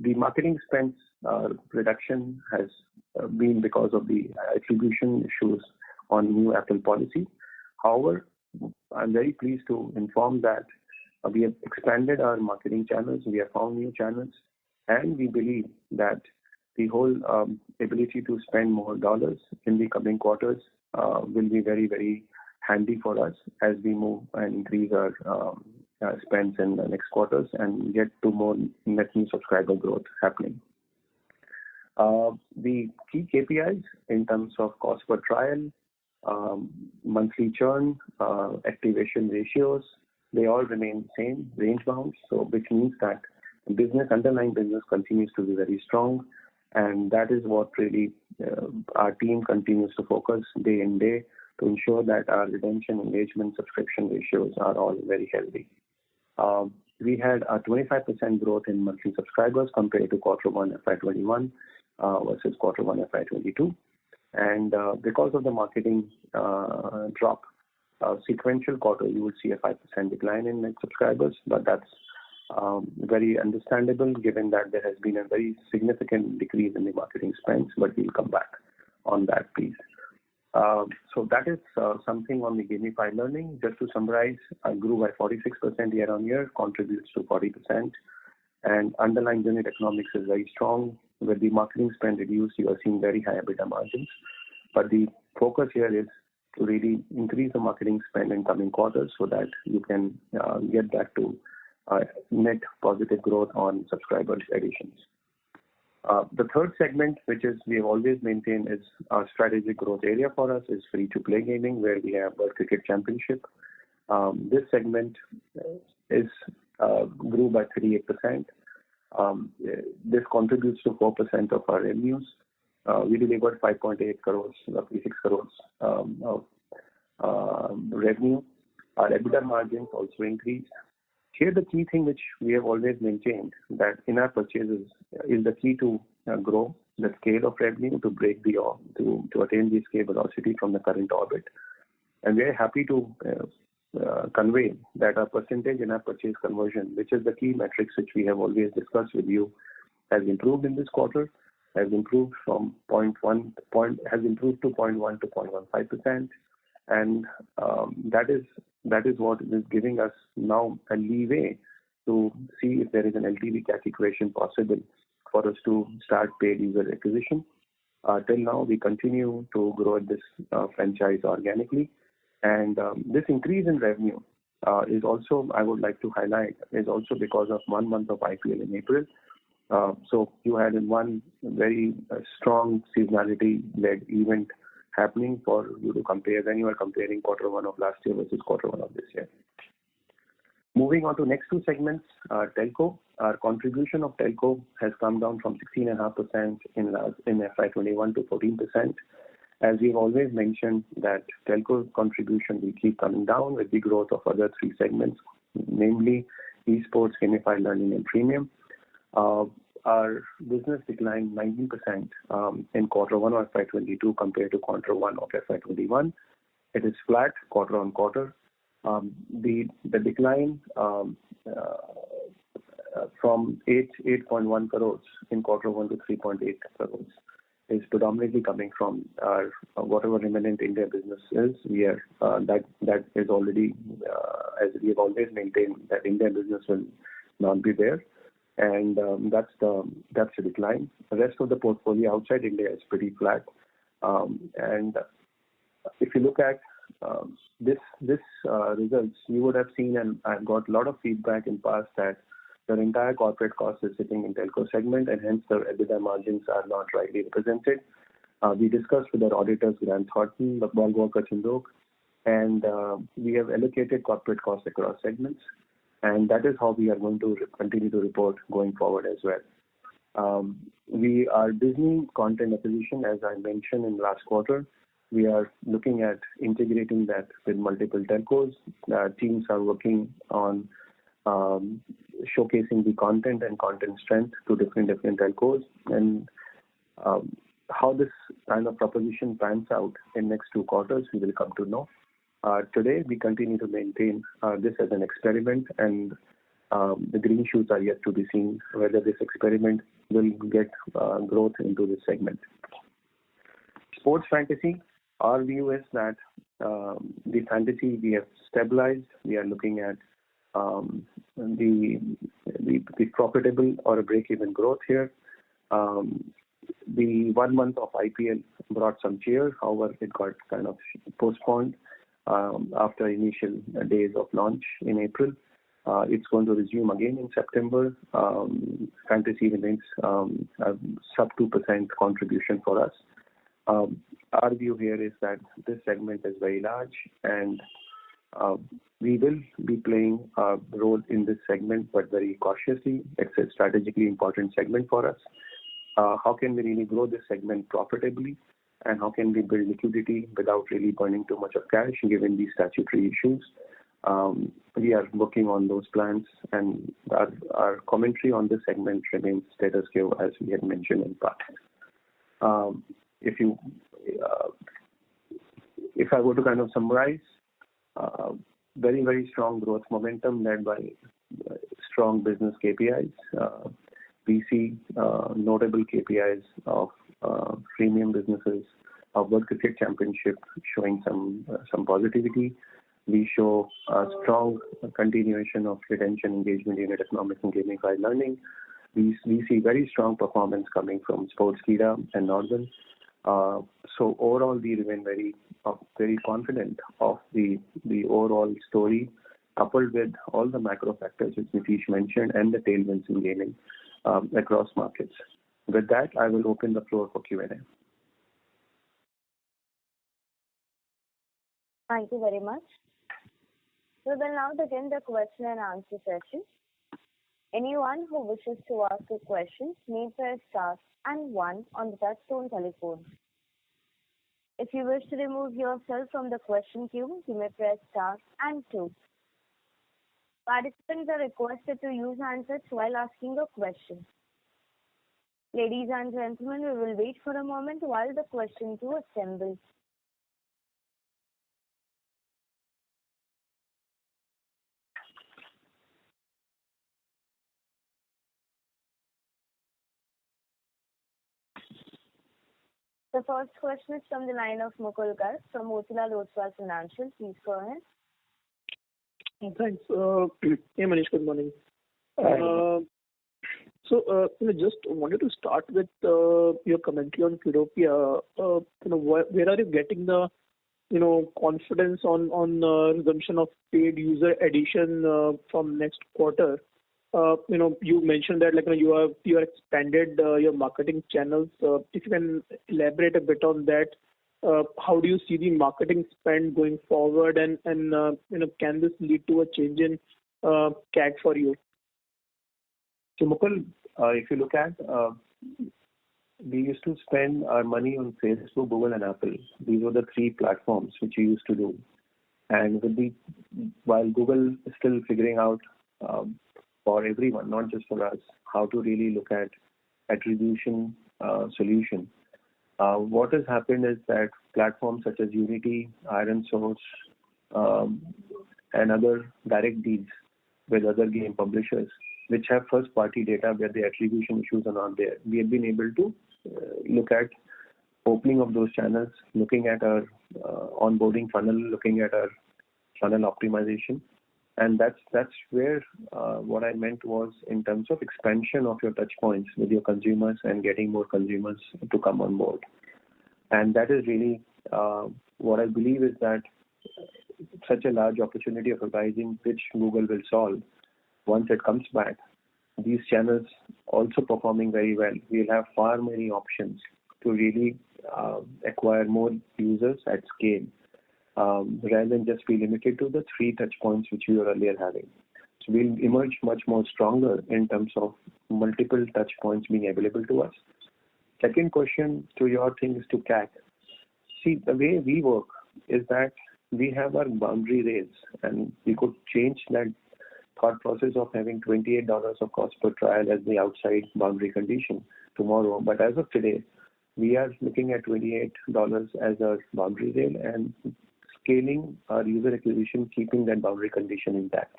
The marketing expense reduction has been because of the attribution issues on new Apple policy. However, I'm very pleased to inform that we have expanded our marketing channels, we have found new channels, and we believe that the whole ability to spend more dollars in the coming quarters will be very, very handy for us as we move and increase our spends in the next quarters and get to more net new subscriber growth happening. The key KPIs in terms of cost per trial, monthly churn, activation ratios, they all remain same, range bound, so which means that underlying business continues to be very strong, and that is what really our team continues to focus day in day to ensure that our retention, engagement, subscription ratios are all very healthy. We had a 25% growth in monthly subscribers compared to Q1 FY21 versus Q1 FY22. And because of the marketing drop, sequential quarter, you will see a 5% decline in net subscribers, but that's very understandable given that there has been a very significant decrease in the marketing spends, but we'll come back on that piece. So that is something on the gamified learning. Just to summarize, I grew by 46% year on year, contributes to 40%, and underlying unit economics is very strong. With the marketing spend reduced, you are seeing very high EBITDA margins. But the focus here is to really increase the marketing spend in coming quarters so that you can get back to net positive growth on subscribers additions. The third segment, which is we have always maintained is our strategic growth area for us, is free-to-play gaming, where we have World Cricket Championship. This segment grew by 38%. This contributes to 4% of our revenues. We delivered 5.8 crores, roughly 6 crores of revenue. Our EBITDA margins also increased. Here, the key thing which we have always maintained that in our purchases is the key to grow the scale of revenue to break the to attain the scale velocity from the current orbit. And we are happy to convey that our percentage in our purchase conversion, which is the key metrics which we have always discussed with you, has improved in this quarter. Has improved from 0.1 to 0.15%, and that is what is giving us now a leeway to see if there is an LTV CAC equation possible for us to start paid user acquisition. Till now, we continue to grow this franchise organically, and this increase in revenue is also, I would like to highlight, is also because of 1 month of IPL in April. So you had one very strong seasonality-led event happening for you to compare when you are comparing Q1 of last year versus Q1 of this year. Moving on to next two segments, telco. Our contribution of telco has come down from 16.5% in FY21 to 14%. As we've always mentioned that telco contribution will keep coming down with the growth of other three segments, namely esports, gamified learning, and premium. Our business declined 19% in Q1 of FY22 compared to Q1 of FY21. It is flat quarter on quarter. The decline from 8.1 crores in Q1 to 3.8 crores is predominantly coming from our whatever remnant India business is. That is already as we have always maintained that India business will not be there. And that's the decline. The rest of the portfolio outside India is pretty flat. And if you look at this results, you would have seen, and I've got a lot of feedback in past that the entire corporate cost is sitting in telco segment, and hence the EBITDA margins are not rightly represented. We discussed with our auditors, Grant Thornton, Walker Chindok, and we have allocated corporate costs across segments. And that is how we are going to continue to report going forward as well. We are Disney content acquisition, as I mentioned in last quarter. We are looking at integrating that with multiple telcos. Teams are working on showcasing the content and content strength to different telcos. And how this kind of proposition pans out in next 2 quarters, we will come to know. Today, we continue to maintain this as an experiment, and The green shoots are yet to be seen whether this experiment will get growth into this segment. Sports fantasy, our view is that the fantasy we have stabilized. We are looking at the profitable or a break-even growth here. The 1 month of IPL brought some cheer. However, it got kind of postponed after initial days of launch in April. It's going to resume again in September. Fantasy remains a sub 2% contribution for us. Our view here is that this segment is very large, and we will be playing a role in this segment, but very cautiously. It's a strategically important segment for us. How can we really grow this segment profitably, and how can we build liquidity without really burning too much of cash given these statutory issues? We are working on those plans, and our commentary on this segment remains status quo as we had mentioned in past. If I were to kind of summarize, very, very strong growth momentum led by strong business KPIs. We see notable KPIs of premium businesses of World Cricket Championship showing some positivity. We show a strong continuation of retention, engagement, unit economics, and gamified learning. We see very strong performance coming from Sportskeeda and Nodwin. So overall, we remain very confident of the overall story, coupled with all the macro factors which Nitish mentioned and the tailwinds in gaming across markets. With that, I will open the floor for Q&A. Thank you very much. We will now begin the question and answer session. Anyone who wishes to ask a question may press star and 1 on the touchtone telephone. If you wish to remove yourself from the question queue, you may press star and 2. Participants are requested to use handsets while asking a question. Ladies and gentlemen, we will wait for a moment while the question queue assembles. The first question is from the line of Mukul Garg from Motilal Oswal Financial. Please go ahead. Thanks. Hey Manish, good morning. Just wanted to start with your commentary on Kiddopia. Where are you getting the confidence on resumption of paid user addition from next quarter? You mentioned that you have expanded your marketing channels. If you can elaborate a bit on that, how do you see the marketing spend going forward, and can this lead to a change in CAC for you? So Mukul, if you look at, we used to spend our money on Facebook, Google, and Apple. These were the 3 platforms which we used to do. And while Google is still figuring out for everyone, not just for us, how to really look at attribution solution. What has happened is that platforms such as Unity, ironSource, and other direct deals with other game publishers, which have first-party data where the attribution issues are not there, we have been able to look at opening of those channels, looking at our onboarding funnel, looking at our funnel optimization. And that's where what I meant was in terms of expansion of your touch points with your consumers and getting more consumers to come on board. And that is really what I believe is that such a large opportunity of advertising which Google will solve once it comes back. These channels also performing very well. We'll have far many options to really acquire more users at scale. Rather than just be limited to the 3 touch points which we were earlier having. So we'll emerge much more stronger in terms of multiple touch points being available to us. Second question to your thing is to CAC. See, the way we work is that we have our boundary rates, and we could change that thought process of having $28 of cost per trial as the outside boundary condition tomorrow. But as of today, we are looking at $28 as our boundary rail and scaling our user acquisition, keeping that boundary condition intact.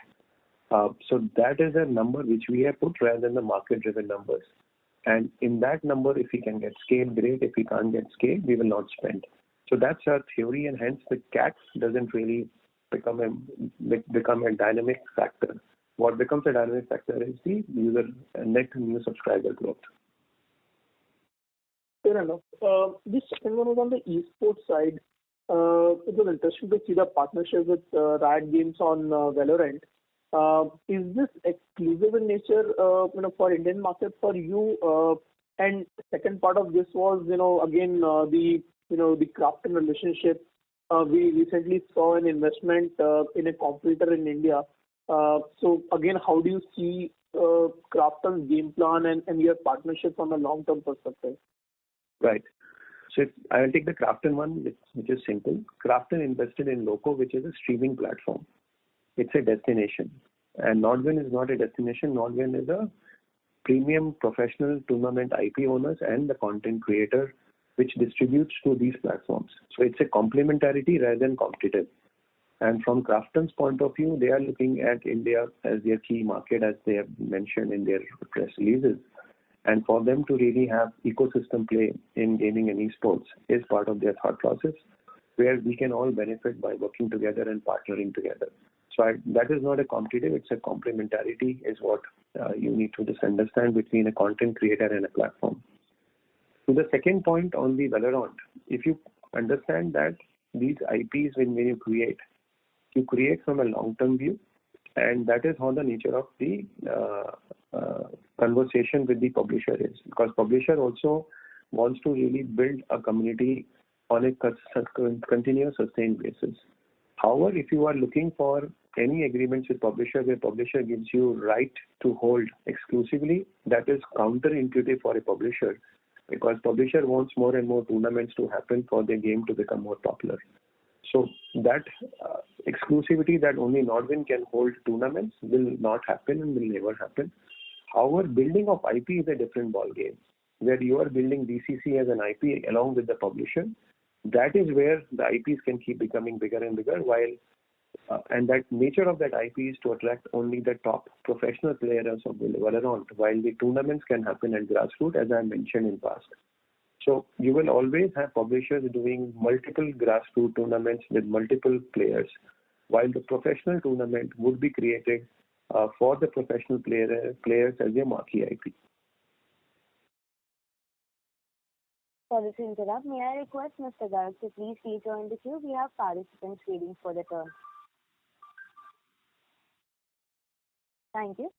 So that is a number which we have put rather than the market-driven numbers. And in that number, if we can get scale, great. If we can't get scale, we will not spend. So that's our theory, and hence the CAC doesn't really become a dynamic factor. What becomes a dynamic factor is the net new subscriber growth. Fair enough. This second one was on the esports side. It was interesting to see the partnership with Riot Games on Valorant. Is this exclusive in nature, for Indian market for you? And second part of this was, again, the Krafton relationship. We recently saw an investment in a competitor in India. So again, how do you see Krafton's game plan and your partnership from a long-term perspective? Right. So I'll take the Krafton one, which is simple. Krafton invested in Loco, which is a streaming platform. It's a destination. And Nodwin is not a destination. Nodwin is a premium professional tournament IP owners and the content creator which distributes to these platforms. So it's a complementarity rather than competitive. And from Krafton's point of view, they are looking at India as their key market, as they have mentioned in their press releases. And for them to really have ecosystem play in gaming and esports is part of their thought process, where we can all benefit by working together and partnering together. So that is not a competitive, it's a complementarity is what you need to just understand between a content creator and a platform. To the second point on the Valorant, if you understand that these IPs, when you create from a long-term view, and that is how the nature of the conversation with the publisher is. Because publisher also wants to really build a community on a continuous, sustained basis. However, if you are looking for any agreements with publisher where publisher gives you right to hold exclusively, that is counterintuitive for a publisher, because publisher wants more and more tournaments to happen for their game to become more popular. So that exclusivity that only Nodwin can hold tournaments will not happen and will never happen. However, building of IP is a different ball game, where you are building BCC as an IP along with the publisher. That is where the IPs can keep becoming bigger and bigger, and that nature of that IP is to attract only the top professional players of Valorant, while the tournaments can happen at grassroots, as I mentioned in past. So you will always have publishers doing multiple grassroots tournaments with multiple players, while the professional tournament would be created for the professional players as a marquee IP. Sorry to interrupt. May I request Mr. Garg to please rejoin the queue? We have participants waiting for their turn. Thank you.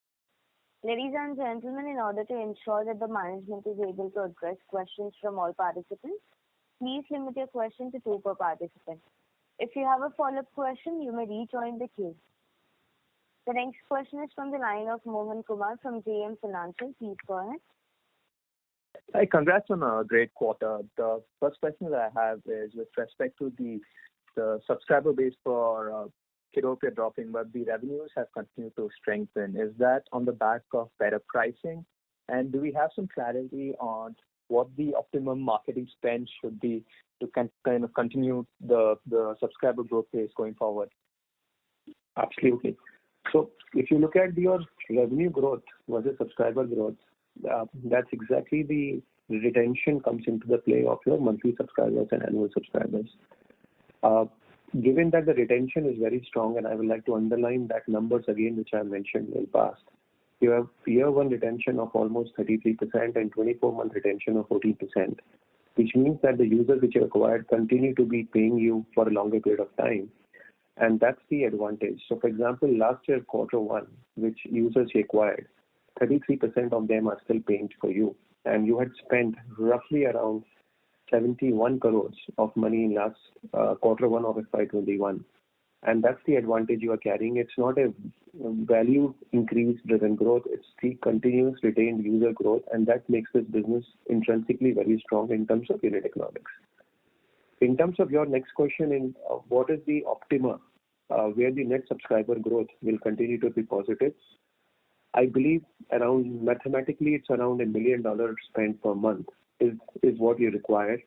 Ladies and gentlemen, in order to ensure that the management is able to address questions from all participants, please limit your question to 2 per participant. If you have a follow-up question, you may rejoin the queue. The next question is from the line of Mohan Kumar from JM Financial. Please go ahead. Hi, congrats on a great quarter. The first question that I have is with respect to the subscriber base for Kiddopia dropping, but the revenues have continued to strengthen. Is that on the back of better pricing? And do we have some clarity on what the optimum marketing spend should be to kind of continue the subscriber growth pace going forward? Absolutely. So if you look at your revenue growth versus subscriber growth, that's exactly the retention comes into the play of your monthly subscribers and annual subscribers. Given that the retention is very strong, and I would like to underline that numbers again, which I mentioned in the past, you have year one retention of almost 33% and 24-month retention of 14%, which means that the users which you acquired continue to be paying you for a longer period of time. And that's the advantage. So, for example, last year, Q1, which users you acquired, 33% of them are still paying for you. And you had spent roughly around 71 crores of money in last Q1 of FY21. And that's the advantage you are carrying. It's not a value increase driven growth. It's the continuous retained user growth. And that makes this business intrinsically very strong in terms of unit economics. In terms of your next question in what is the optima where the net subscriber growth will continue to be positive, I believe around mathematically it's around $1 million spent per month is what you require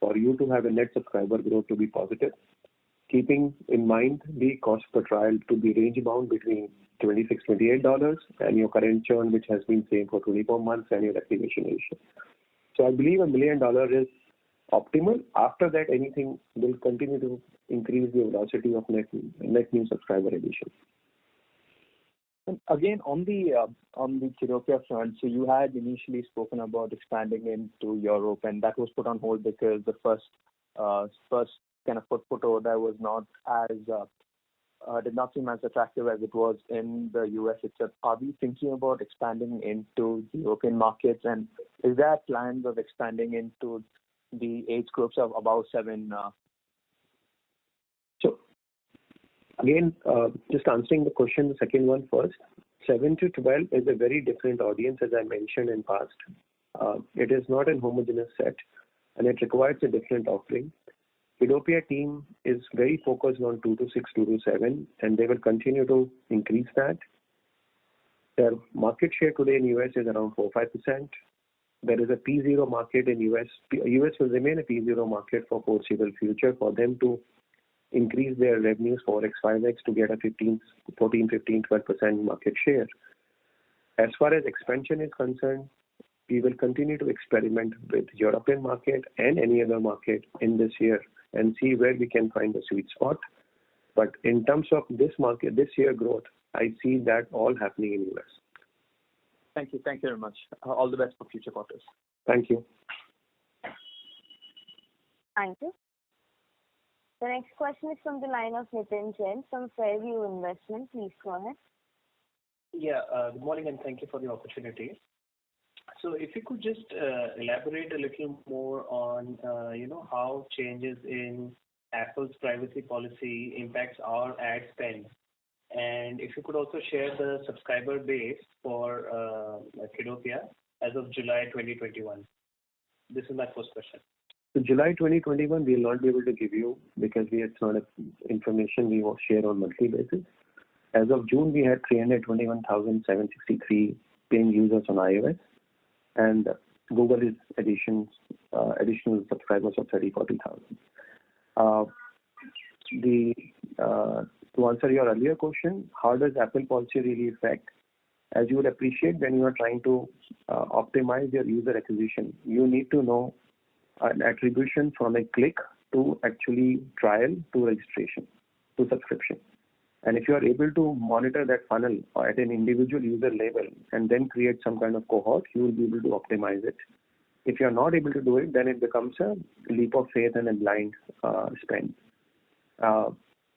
for you to have a net subscriber growth to be positive. keeping in mind the cost per trial to be range bound between $26-$28 and your current churn, which has been same for 24 months, and your activation ratio. So I believe $1 million is optimal. After that, anything will continue to increase the velocity of net new subscriber addition. And again, on the Kiddopia front, so you had initially spoken about expanding into Europe, and that was put on hold because the first kind of foot over there was not as did not seem as attractive as it was in the US itself. Are we thinking about expanding into the European markets, and is there plans of expanding into the age groups of above 7? So again, just answering the question, the second one first. 7 to 12 is a very different audience, as I mentioned in past. It is not a homogeneous set, and it requires a different offering. Kiddopia team is very focused on 2 to 6, 2 to 7, and they will continue to increase that. Their market share today in US is around 4-5%. There is a P0 market in US. US will remain a P0 market for foreseeable future for them to increase their revenues 4x, 5x to get a 14, 15, 12% market share. As far as expansion is concerned, we will continue to experiment with European market and any other market in this year and see where we can find the sweet spot. But in terms of this market, this year growth, I see that all happening in US. Thank you. Thank you very much. All the best for future quarters. Thank you. Thank you. The next question is from the line of Nitin Jain from Fairview Investment. Please go ahead. Yeah, good morning and thank you for the opportunity. So if you could just elaborate a little more on, how changes in Apple's privacy policy impacts our ad spend. And if you could also share the subscriber base for Kiddopia as of July 2021. This is my first question. So July 2021, we will not be able to give you because it's not information we will share on monthly basis. As of June, we had 321,763 paying users on iOS, and Google is additional subscribers of 40,000. To answer your earlier question, how does Apple policy really affect? As you would appreciate, when you are trying to optimize your user acquisition, you need to know an attribution from a click to actually trial to registration to subscription. And if you are able to monitor that funnel at an individual user level and then create some kind of cohort, you will be able to optimize it. If you are not able to do it, then it becomes a leap of faith and a blind spend.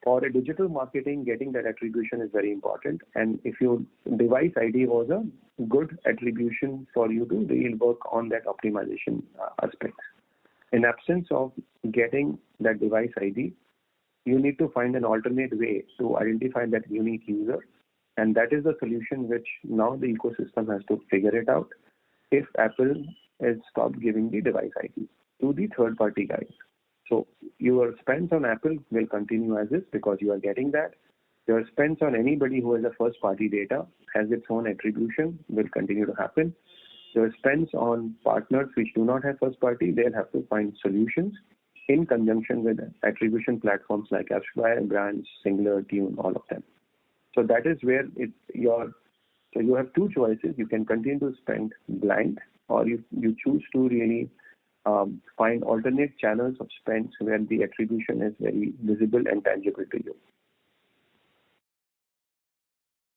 For a digital marketing, getting that attribution is very important. And if your device ID was a good attribution for you to really work on that optimization aspect. In absence of getting that device ID, you need to find an alternate way to identify that unique user. And that is the solution which now the ecosystem has to figure it out if Apple has stopped giving the device ID to the third-party guys. So your spends on Apple will continue as is because you are getting that. Your spends on anybody who has a first-party data has its own attribution will continue to happen. Your spends on partners which do not have first-party, they'll have to find solutions in conjunction with attribution platforms like AppsFlyer, Brands, Singular, Tune, all of them. So that is where so you have two choices. You can continue to spend blind, or you choose to really find alternate channels of spends where the attribution is very visible and tangible to you.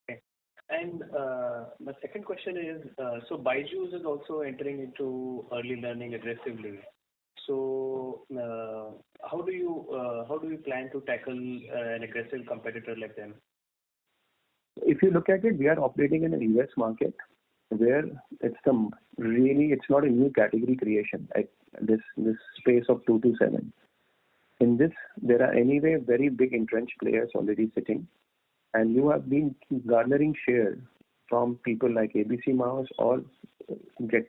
Okay. And my second question is, so Byju's is also entering into early learning aggressively. So how do you plan to tackle an aggressive competitor like them? If you look at it, we are operating in a US market where it's not a new category creation, like this space of 2 to 7. In this, there are anyway very big entrenched players already sitting, and you have been garnering share from people like ABC Mouse or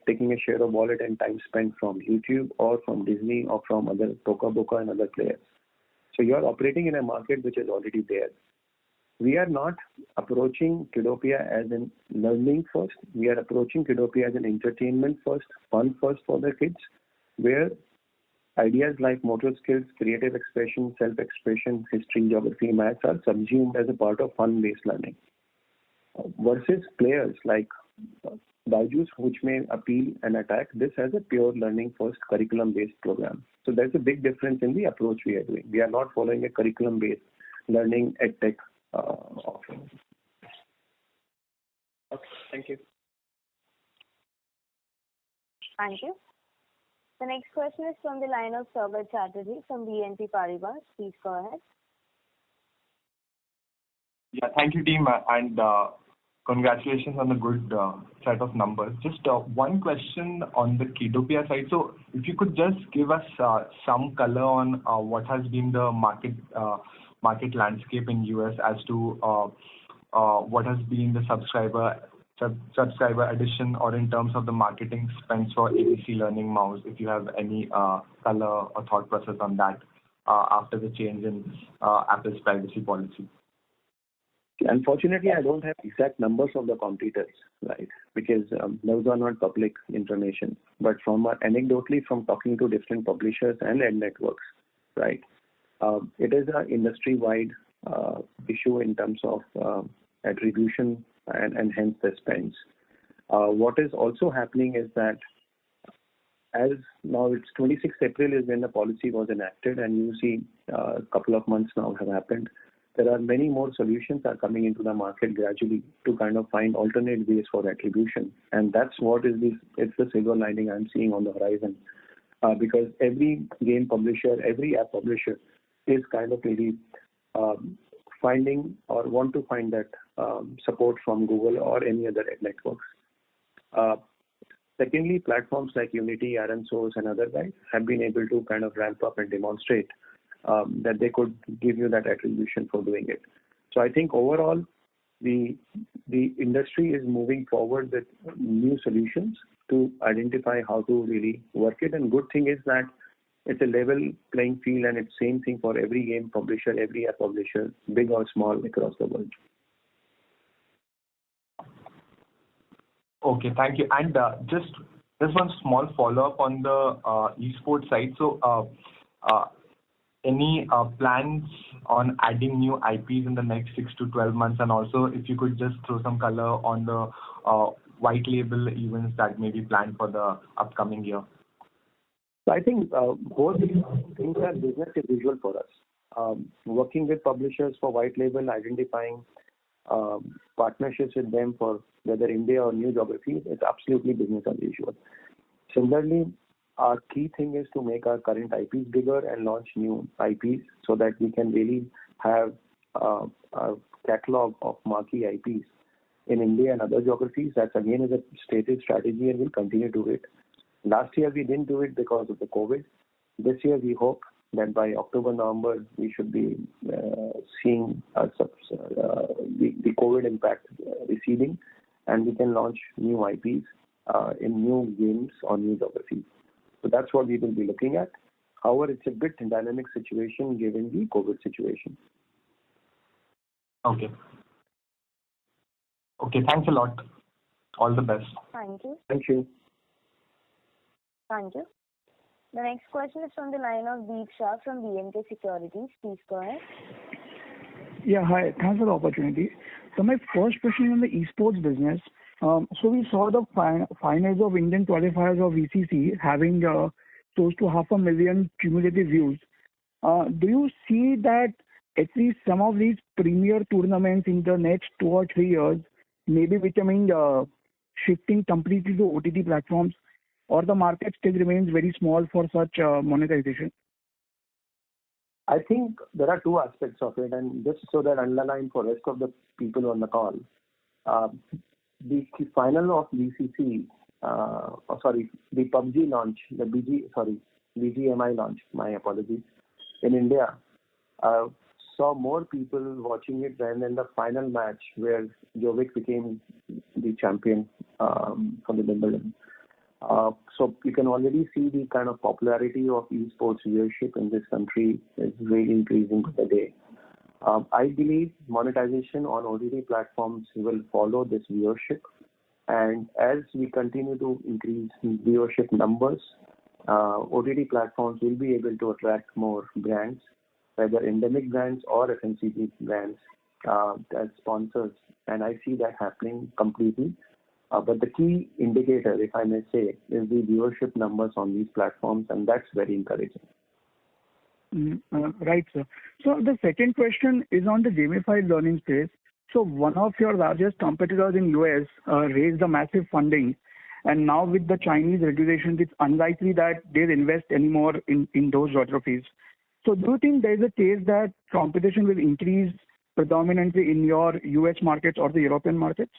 taking a share of wallet and time spent from YouTube or from Disney or from other Toca Boca and other players. So you are operating in a market which is already there. We are not approaching Kiddopia as in learning first. We are approaching Kiddopia as an entertainment first, fun first for the kids, where ideas like motor skills, creative expression, self-expression, history, geography, maths are subsumed as a part of fun-based learning. Versus players like Byju's, which may appeal and attack this as a pure learning-first curriculum-based program. So there's a big difference in the approach we are doing. We are not following a curriculum-based learning edtech offering. Okay, thank you. Thank you. The next question is from the line of Sagar Chatterjee from BNP Paribas. Please go ahead. Yeah, thank you, team, and congratulations on the good set of numbers. Just one question on the Kiddopia side. So if you could just give us some color on what has been the market landscape in US as to what has been the subscriber addition, or in terms of the marketing spends for ABC Learning Mouse, if you have any color or thought process on that after the change in Apple's privacy policy. Unfortunately, I don't have exact numbers of the competitors, right? Because those are not public information. But from anecdotally, from talking to different publishers and ad networks, right? It is an industry-wide issue in terms of attribution and hence the spends. What is also happening is that as now it's 26th April is when the policy was enacted, and you see a couple of months now have happened. There are many more solutions are coming into the market gradually to kind of find alternate ways for attribution. And that's what is it's the silver lining I'm seeing on the horizon. Because every game publisher, every app publisher is kind of really finding or want to find that support from Google or any other ad networks. Secondly, platforms like Unity, ironSource and other guys have been able to kind of ramp up and demonstrate that they could give you that attribution for doing it. So I think overall, the industry is moving forward with new solutions to identify how to really work it. And good thing is that it's a level playing field, and it's same thing for every game publisher, every app publisher, big or small, across the world. Okay, thank you. And just one small follow-up on the esports side. So any plans on adding new IPs in the next 6 to 12 months? And also, if you could just throw some color on the white label events that may be planned for the upcoming year. So I think both these things are business as usual for us. Working with publishers for white label, identifying partnerships with them for whether India or new geographies, it's absolutely business as usual. Similarly, our key thing is to make our current IPs bigger and launch new IPs so that we can really have a catalog of marquee IPs in India and other geographies. That again is a stated strategy, and we'll continue to do it. Last year we didn't do it because of the COVID. This year we hope that by October, November we should be seeing the COVID impact receding, and we can launch new IPs in new games or new geographies. So that's what we will be looking at. However, it's a bit dynamic situation given the COVID situation. Okay. Okay, thanks a lot. All the best. Thank you. Thank you. Thank you. The next question is from the line of Deep Shah from B&K Securities. Please go ahead. Yeah, hi. Thanks for the opportunity. So my first question is on the esports business. So we saw the finals of Indian qualifiers of VCC having close to 500,000 cumulative views. Do you see that at least some of these premier tournaments in the next 2 or 3 years may be becoming shifting completely to OTT platforms, or the market still remains very small for such monetization? I think there are two aspects of it, and just so that underline for rest of the people on the call, the final of VCC, the PUBG launch, BGMI launch, my apologies, in India, saw more people watching it than in the final match where Jovic became the champion for the Wimbledon. So you can already see the kind of popularity of esports viewership in this country is really increasing by the day. I believe monetization on OTT platforms will follow this viewership, and as we continue to increase viewership numbers, OTT platforms will be able to attract more brands, whether endemic brands or FMCG brands, as sponsors, and I see that happening completely. But the key indicator, if I may say, is the viewership numbers on these platforms, and that's very encouraging. Right, sir. So the second question is on the gamified learning space. So one of your largest competitors in US raised a massive funding, and now with the Chinese regulations, it's unlikely that they'll invest anymore in those geographies. So do you think there is a case that competition will increase predominantly in your US markets or the European markets?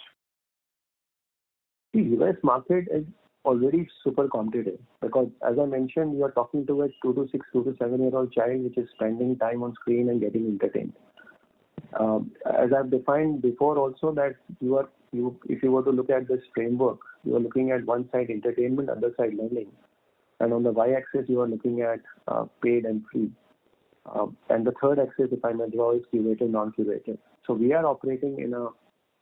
The US market is already super competitive because, as I mentioned, you are talking to a 2 to 6, 2 to 7-year-old child which is spending time on screen and getting entertained. As I've defined before also that if you were to look at this framework, you are looking at one side entertainment, other side learning. And on the y-axis, you are looking at paid and free. And the third axis, if I may draw, is curated, non-curated. So we are operating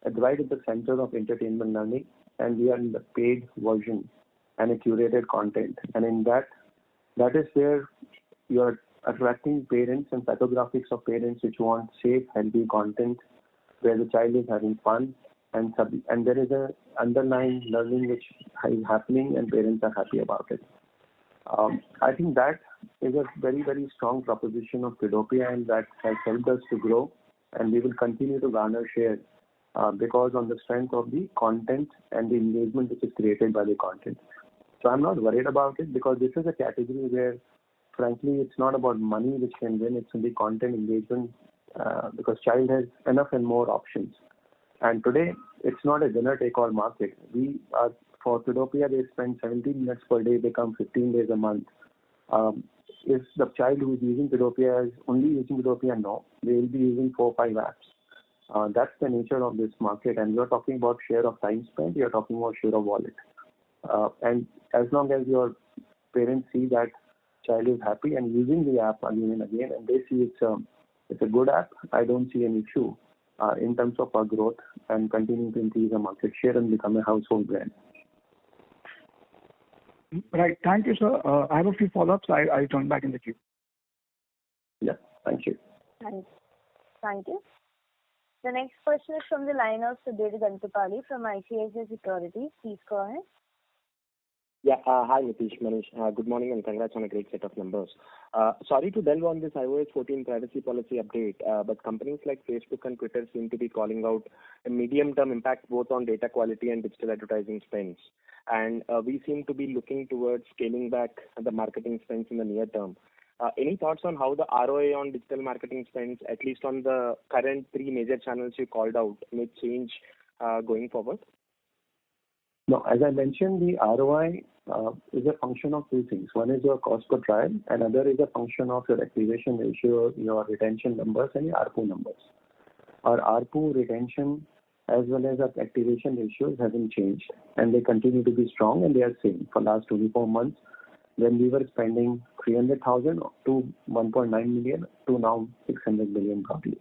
right at the center of entertainment learning, and we are in the paid version and a curated content. And in that is where you are attracting parents and psychographics of parents which want safe, healthy content where the child is having fun and there is a underlying learning which is happening and parents are happy about it. I think that is a very, very strong proposition of Kiddopia, and that has helped us to grow, and we will continue to garner share because on the strength of the content and the engagement which is created by the content. So I'm not worried about it because this is a category where, frankly, it's not about money which can win, it's in the content engagement because child has enough and more options. And today, it's not a winner-take-all market. For Kiddopia, they spend 17 minutes per day, they come 15 days a month. If the child who is using Kiddopia is only using Kiddopia, no, they will be using 4 or 5 apps. That's the nature of this market, and you're talking about share of time spent, you're talking about share of wallet. And as long as your parents see that child is happy and using the app again and again, and they see it's a good app, I don't see an issue in terms of our growth and continuing to increase our market share and become a household brand. Right. Thank you, sir. I have a few follow-ups. I'll join back in the queue. Yeah. Thank you. Thank you. The next question is from the line of Sudhir Gantapali from ICICI Securities. Please go ahead. Yeah. Hi, Nitish, Manish. Good morning and congrats on a great set of numbers. Sorry to delve on this iOS 14 privacy policy update, but companies like Facebook and Twitter seem to be calling out a medium-term impact both on data quality and digital advertising spends. And we seem to be looking towards scaling back the marketing spends in the near term. Any thoughts on how the ROI on digital marketing spends, at least on the current 3 major channels you called out, may change going forward? No, as I mentioned, the ROI is a function of 2 things. One is your cost per trial, and other is a function of your activation ratio, your retention numbers, and your ARPU numbers. Our ARPU, retention, as well as our activation ratios haven't changed, and they continue to be strong, and they are same for last 24 months when we were spending 300,000 to 1.9 million to now 600 million probably.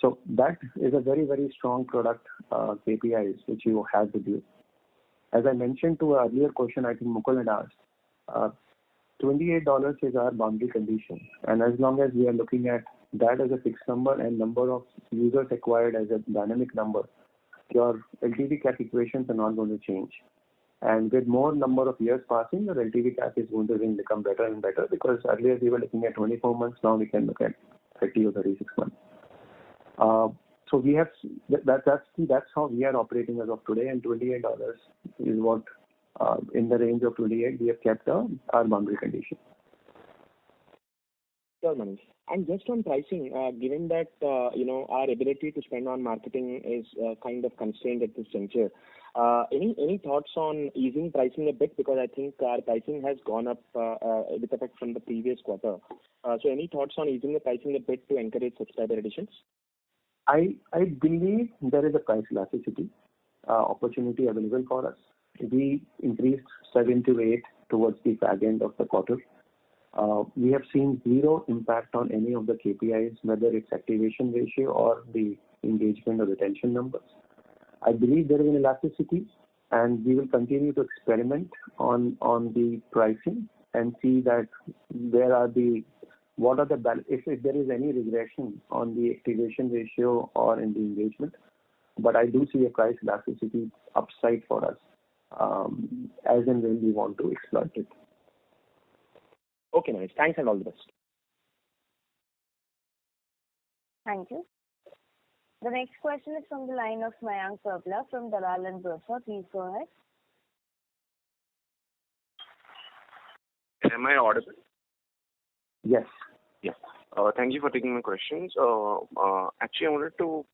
So that is a very, very strong product KPIs which you have with you. As I mentioned to an earlier question, I think Mukul had asked, $28 is our boundary condition. And as long as we are looking at that as a fixed number and number of users acquired as a dynamic number, your LTV CAC equations are not going to change. And with more number of years passing, your LTV CAC is going to become better and better because earlier we were looking at 24 months, now we can look at 30 or 36 months. So we have that's how we are operating as of today, and $28 is what in the range of 28 we have kept our boundary condition. Sure, Manish. And just on pricing, given that our ability to spend on marketing is kind of constrained at this juncture, any thoughts on easing pricing a bit, because I think our pricing has gone up with effect from the previous quarter. So any thoughts on easing the pricing a bit to encourage subscriber additions? I believe there is a price elasticity opportunity available for us. We increased 7 to 8 towards the fag end of the quarter. We have seen zero impact on any of the KPIs, whether it's activation ratio or the engagement or retention numbers. I believe there is an elasticity, and we will continue to experiment on the pricing and see that if there is any regression on the activation ratio or in the engagement. But I do see a price elasticity upside for us, as and when we want to exploit it. Okay, nice. Thanks and all the best. Thank you. The next question is from the line of Mayank Babla from Dalal and Broacha. Please go ahead. Am I audible? Yes. Yeah. Thank you for taking my questions. Actually, I wanted to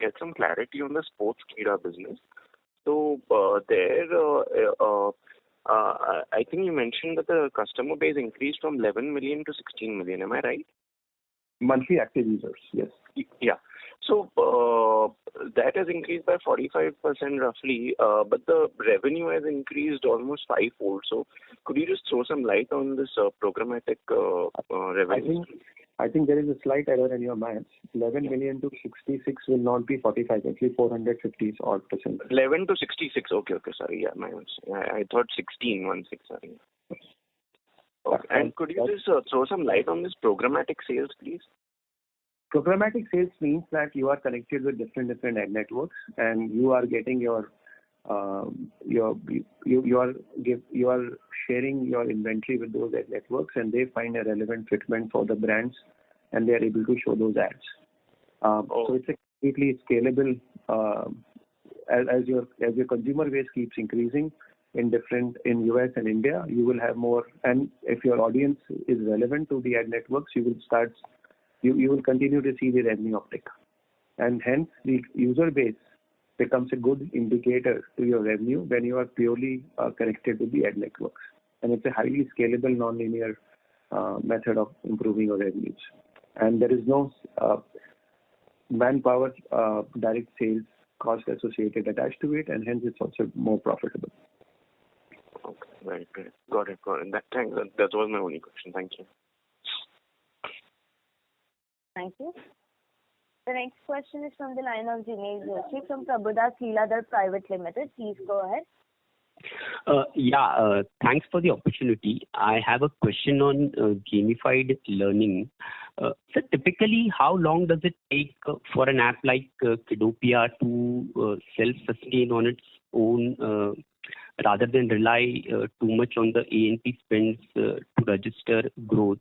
get some clarity on the sports Kida business. So I think you mentioned that the customer base increased from 11 million to 16 million. Am I right? Monthly active users, yes. Yeah. So that has increased by 45% roughly, but the revenue has increased almost fivefold. So could you just throw some light on this programmatic revenue? I think there is a slight error in your maths. 11 million to 66 will not be 45, actually 450 odd percent. 11 to 66. Okay, sorry. Yeah, I thought 16, sorry. Okay. And could you just throw some light on this programmatic sales, please? Programmatic sales means that you are connected with different ad networks, and you are getting you are sharing your inventory with those ad networks, and they find a relevant fitment for the brands, and they are able to show those ads. So it's a completely scalable. As your consumer base keeps increasing in US and India, you will have more. And if your audience is relevant to the ad networks, you will continue to see the revenue uptick, and hence the user base becomes a good indicator to your revenue when you are purely connected to the ad networks. And it's a highly scalable, non-linear method of improving your revenues. And there is no manpower direct sales cost associated attached to it, and hence it's also more profitable. Okay, right. Got it. Thanks. That was my only question. Thank you. Thank you. The next question is from the line of Jinesh Joshi from Prabhudas Lilladher Private Limited. Please go ahead. Thanks for the opportunity. I have a question on gamified learning. So typically, how long does it take for an app like Kiddopia to self-sustain on its own rather than rely too much on the A&P spends to register growth?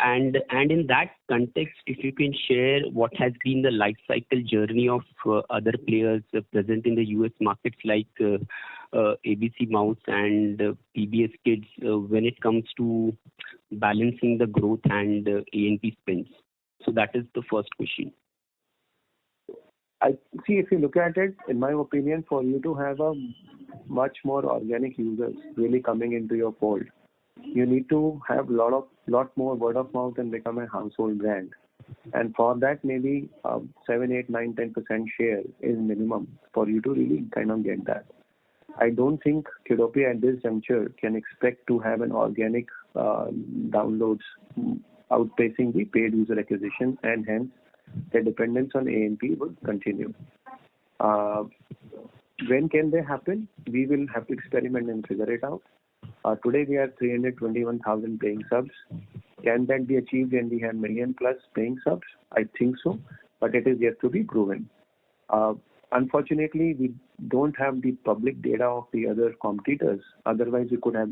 And in that context, if you can share what has been the life cycle journey of other players present in the US markets like ABC Mouse and PBS Kids when it comes to balancing the growth and A&P spends. So that is the first question. I see, if you look at it, in my opinion, for you to have a much more organic users really coming into your fold, you need to have lot more word of mouth and become a household brand. And for that, maybe 7, 8, 9, 10% share is minimum for you to really kind of get that. I don't think Kiddopia at this juncture can expect to have an organic downloads outpacing the paid user acquisition, and hence the dependence on A&P will continue. When can they happen? We will have to experiment and figure it out. Today we have 321,000 paying subs. Can that be achieved when we have million plus paying subs? I think so, but it is yet to be proven. Unfortunately, we don't have the public data of the other competitors. Otherwise, we could have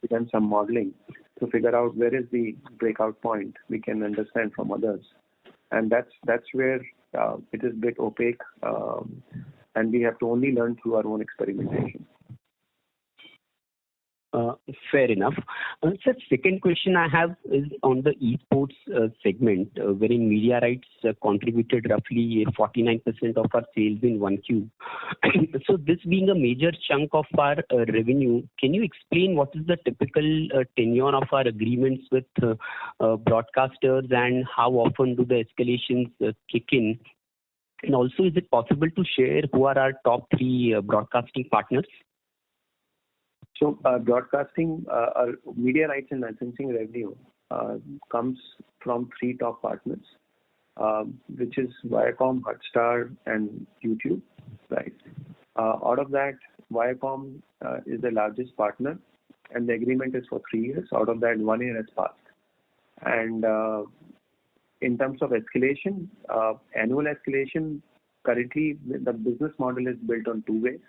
done some modeling to figure out where is the breakout point we can understand from others. And that's where it is a bit opaque, and we have to only learn through our own experimentation. Fair enough. Sir, second question I have is on the esports segment, wherein media rights contributed roughly 49% of our sales in 1Q. So this being a major chunk of our revenue, can you explain what is the typical tenure of our agreements with broadcasters, and how often do the escalations kick in? And also, is it possible to share who are our top 3 broadcasting partners? So broadcasting, our media rights and licensing revenue comes from 3 top partners, which is Viacom, Hotstar, and YouTube. Right. Out of that, Viacom is the largest partner, and the agreement is for 3 years. Out of that, 1 year has passed. And in terms of escalation, annual escalation, currently the business model is built on 2 ways.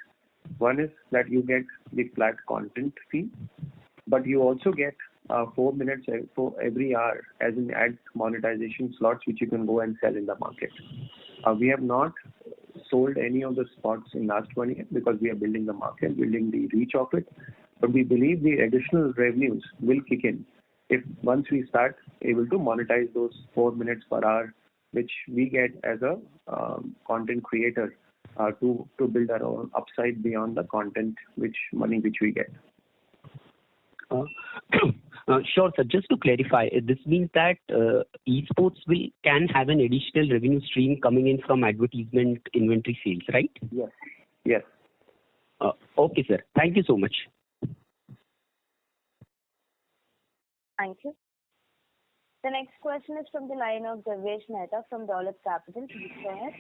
One is that you get the flat content fee, but you also get 4 minutes for every hour as an ad monetization slots which you can go and sell in the market. We have not sold any of the spots in last 1 year because we are building the market, building the reach of it. But we believe the additional revenues will kick in if once we start able to monetize those 4 minutes per hour, which we get as a content creator to build our own upside beyond the content money which we get. Sure, sir. Just to clarify, this means that esports can have an additional revenue stream coming in from advertisement inventory sales, right? Yes. Yes. Okay, sir. Thank you so much. Thank you. The next question is from the line of Devesh Mehta from Dolat Capital. Please go ahead.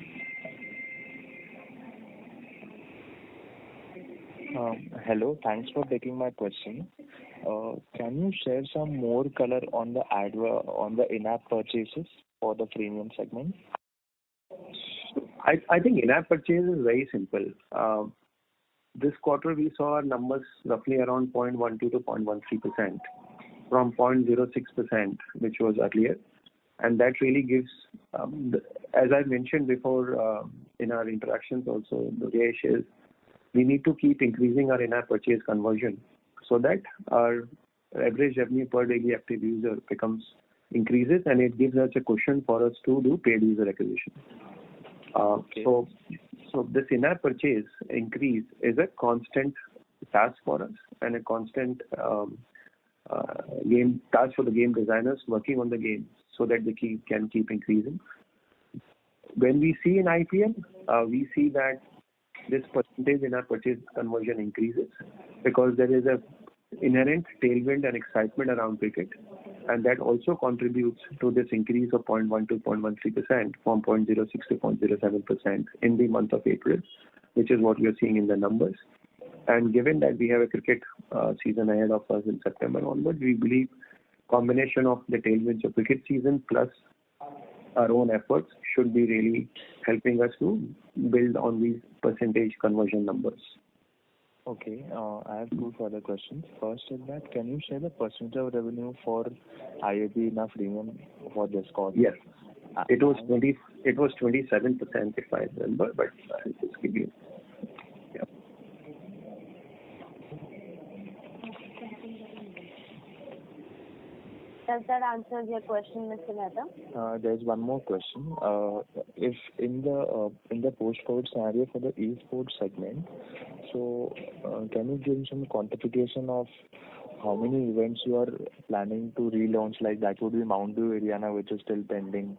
Hello. Thanks for taking my question. Can you share some more color on the in-app purchases for the freemium segment? I think in-app purchase is very simple. This quarter we saw our numbers roughly around 0.12 to 0.13% from 0.06%, which was earlier. And that really gives, as I mentioned before in our interactions also, Yogesh, is we need to keep increasing our in-app purchase conversion so that our average revenue per daily active user increases, and it gives us a cushion for us to do paid user acquisition. Okay. So this in-app purchase increase is a constant task for us and a constant game task for the game designers working on the game so that they can keep increasing. When we see in IPL, we see that this percentage in our purchase conversion increases because there is a inherent tailwind and excitement around cricket, and that also contributes to this increase of 0.1 to 0.13% from 0.06 to 0.07% in the month of April, which is what we are seeing in the numbers. And given that we have a cricket season ahead of us in September onward, we believe combination of the tailwinds of cricket season plus our own efforts should be really helping us to build on these percentage conversion numbers. Okay, I have two further questions. First is that can you share the percentage of revenue for IAP in our freemium for this quarter? Yes, it was 27% if I remember, but I'll just give you. Yeah. Does that answer your question, Mr. Mehta? There's one more question. If in the post-COVID scenario for the esports segment, so can you give some quantification of how many events you are planning to relaunch? Like that would be Mount Dew Arena, which is still pending.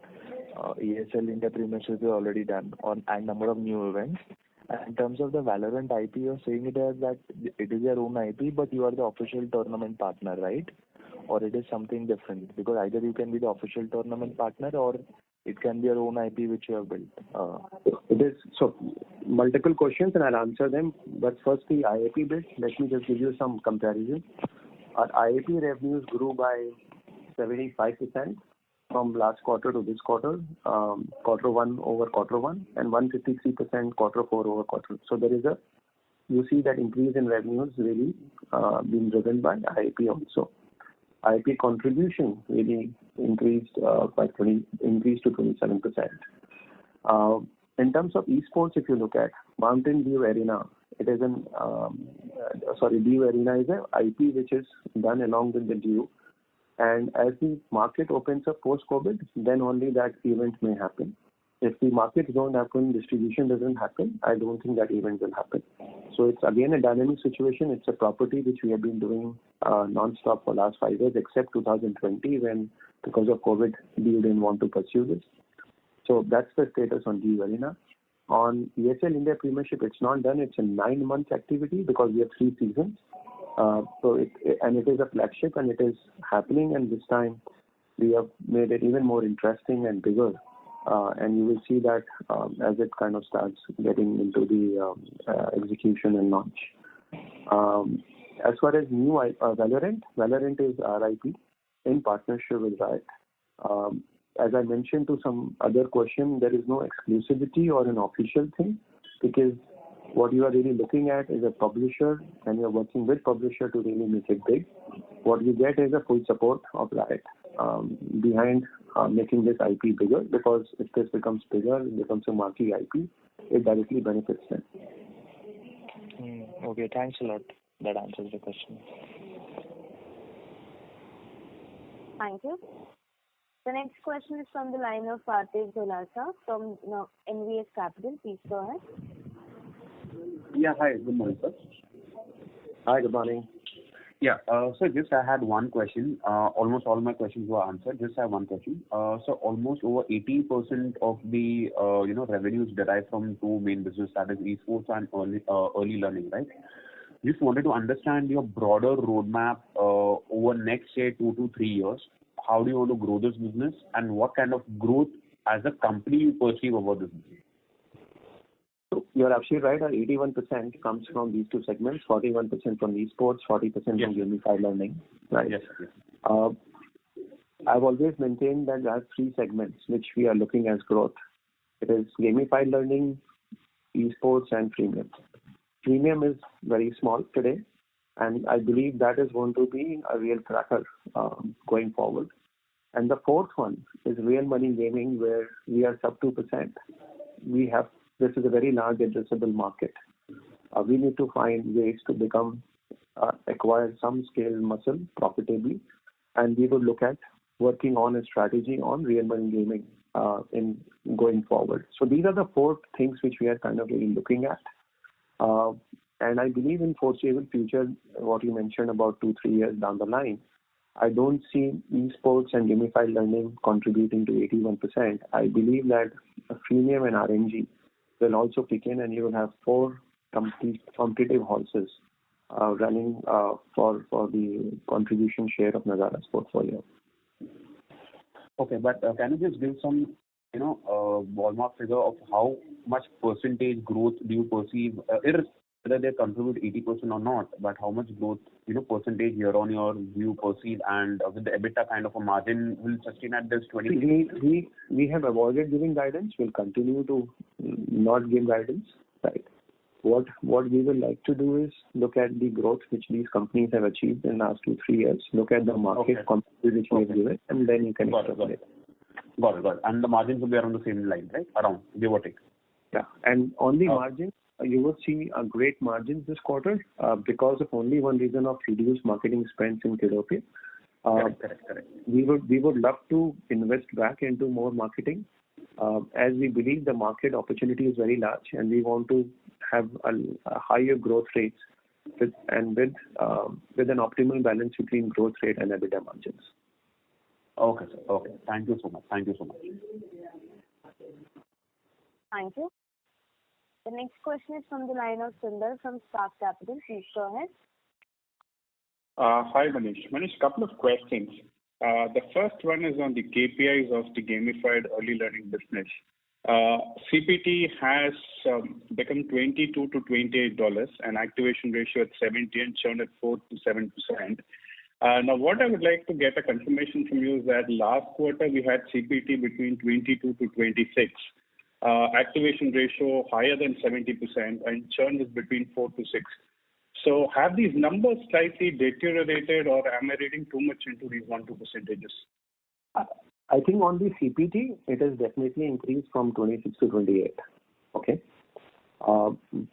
ESL India Premiership is already done, and number of new events. And in terms of the Valorant IP, you're saying it as that it is your own IP, but you are the official tournament partner, right? Or it is something different? Because either you can be the official tournament partner or it can be your own IP which you have built. It is so multiple questions and I'll answer them. But first the IAP bit, let me just give you some comparison. Our IAP revenues grew by 75% from last quarter to this quarter, quarter one over quarter one, and 153% quarter four over quarter. So there is you see that increase in revenues really being driven by IAP also. IAP contribution really increased to 27%. In terms of esports, if you look at Mountain Dew Arena, it is Dew Arena is an IP which is done along with the Dew. And as the market opens up post-COVID, then only that event may happen. If the markets don't happen, distribution doesn't happen, I don't think that event will happen. So it's again a dynamic situation. It's a property which we have been doing non-stop for last 5 years, except 2020 when, because of COVID, Dew didn't want to pursue this. So that's the status on Dew Arena. On ESL India Premiership, it's not done. It's a 9-month activity because we have 3 seasons. It is a flagship and it is happening, and this time we have made it even more interesting and bigger. And you will see that as it kind of starts getting into the execution and launch. As far as new Valorant is our IP in partnership with Riot. As I mentioned to some other question, there is no exclusivity or an official thing, because what you are really looking at is a publisher, and you're working with publisher to really make it big. What you get is a full support of Riot behind making this IP bigger, because if this becomes bigger, it becomes a marquee IP, it directly benefits them. Okay, thanks a lot. That answers the question. Thank you. The next question is from the line of Parthiv Dulasa from NVS Capital. Please go ahead. Yeah, hi. Good morning, sir. Hi, good morning. Yeah, so just I had one question. Almost all my questions were answered. Just I have one question. So almost over 80% of the revenues derive from two main businesses, that is esports and early learning, right? Just wanted to understand your broader roadmap over next, say, 2 to 3 years. How do you want to grow this business, and what kind of growth as a company you perceive about this business? So you're absolutely right. 81% comes from these two segments, 41% from esports, 40% from gamified learning. Right. Yes. I've always maintained that there are three segments which we are looking as growth. It is gamified learning, esports, and freemium. Freemium is very small today, and I believe that is going to be a real cracker going forward. And the fourth one is real money gaming, where we are sub 2%. This is a very large addressable market. We need to find ways to acquire some scale muscle profitably, and we will look at working on a strategy on real money gaming in going forward. So these are the four things which we are kind of really looking at. And I believe in foreseeable future, what you mentioned about 2-3 years down the line, I don't see esports and gamified learning contributing to 81%. I believe that freemium and RNG will also kick in, and you will have 4 competitive horses running for the contribution share of Nazara's portfolio. Okay, but can you just give some ballpark figure of how much percentage growth do you perceive, whether they contribute 80% or not, but how much growth, percentage year on year do you perceive, and with the EBITDA kind of a margin will sustain at this 20%? We have avoided giving guidance. We'll continue to not give guidance. Right. What we would like to do is look at the growth which these companies have achieved in the last 2-3 years. Look at the market which we have given, and then you can extrapolate. Got it. And the margins will be around the same line, right? Around, give or take. Yeah. And on the margin, you will see a great margins this quarter because of only one reason of reduced marketing spends in Kiddopia. Correct. We would love to invest back into more marketing as we believe the market opportunity is very large, and we want to have a higher growth rates with an optimal balance between growth rate and EBITDA margins. Okay, sir. Okay. Thank you so much. Thank you. The next question is from the line of Sundar from Spark Capital. Please go ahead. Hi, Manish. Manish, couple of questions. The first one is on the KPIs of the gamified early learning business. CPT has become $22 to $28, and activation ratio at 70 and churn at 4 to 7%. Now, what I would like to get a confirmation from you is that last quarter we had CPT between 22 to 26. Activation ratio higher than 70%, and churn is between 4 to 6. So have these numbers slightly deteriorated, or am I reading too much into these 1-2 percentages? I think on the CPT, it has definitely increased from 26 to 28. Okay.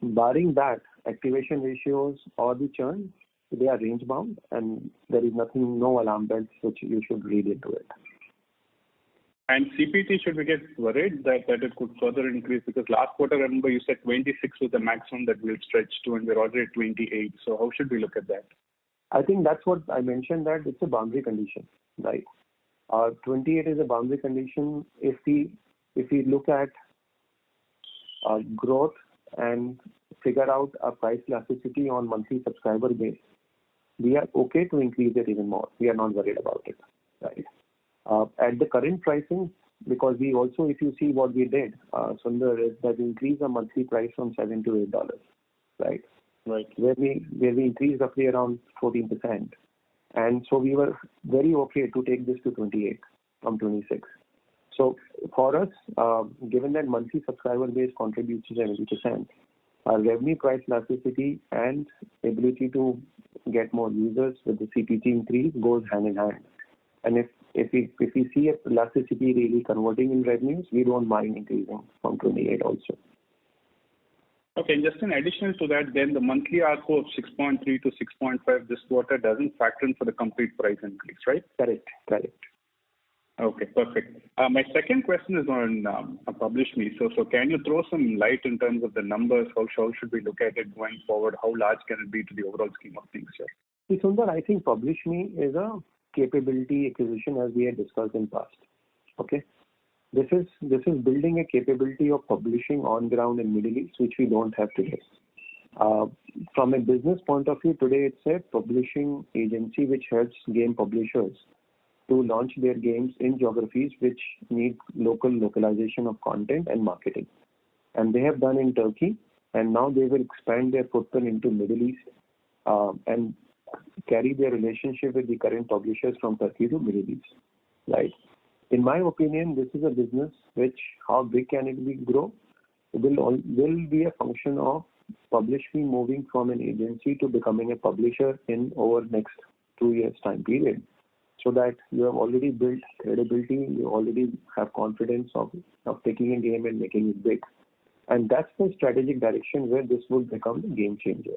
Barring that, activation ratios or the churn, they are range bound, and there is no alarm bells which you should read into it. And CPT, should we get worried that it could further increase? Because last quarter, remember, you said 26 was the maximum that we'll stretch to, and we're already at 28. So how should we look at that? I think that's what I mentioned, that it's a boundary condition, right? 28 is a boundary condition. If we look at growth and figure out a price elasticity on monthly subscriber base, we are okay to increase it even more. We are not worried about it, right? At the current pricing, because we also, if you see what we did, Sundar, is that we increased the monthly price from $7 to $8, right? where we increased roughly around 14%. And so we were very okay to take this to 28 from 26. So for us, given that monthly subscriber base contributes to 70%, our revenue price elasticity and ability to get more users with the CPT increase goes hand in hand. And if we see elasticity really converting in revenues, we don't mind increasing from 28 also. Okay, and just in addition to that, then the monthly ARPU of 6.3 to 6.5 this quarter doesn't factor in for the complete price increase, right? Correct. Okay, perfect. My second question is on PublishMe. So can you throw some light in terms of the numbers? How should we look at it going forward? How large can it be to the overall scheme of things here? See, Sundar, I think PublishMe is a capability acquisition as we had discussed in past. Okay, this is building a capability of publishing on ground in Middle East, which we don't have today. From a business point of view, today it's a publishing agency which helps game publishers to launch their games in geographies which need localization of content and marketing. And they have done in Turkey, and now they will expand their footprint into Middle East and carry their relationship with the current publishers from Turkey to Middle East. Right? In my opinion, this is a business which, how big can it grow? It will be a function of PublishMe moving from an agency to becoming a publisher in over next 2 years time period. So that you have already built credibility, you already have confidence of taking a game and making it big. And that's the strategic direction where this will become a game changer.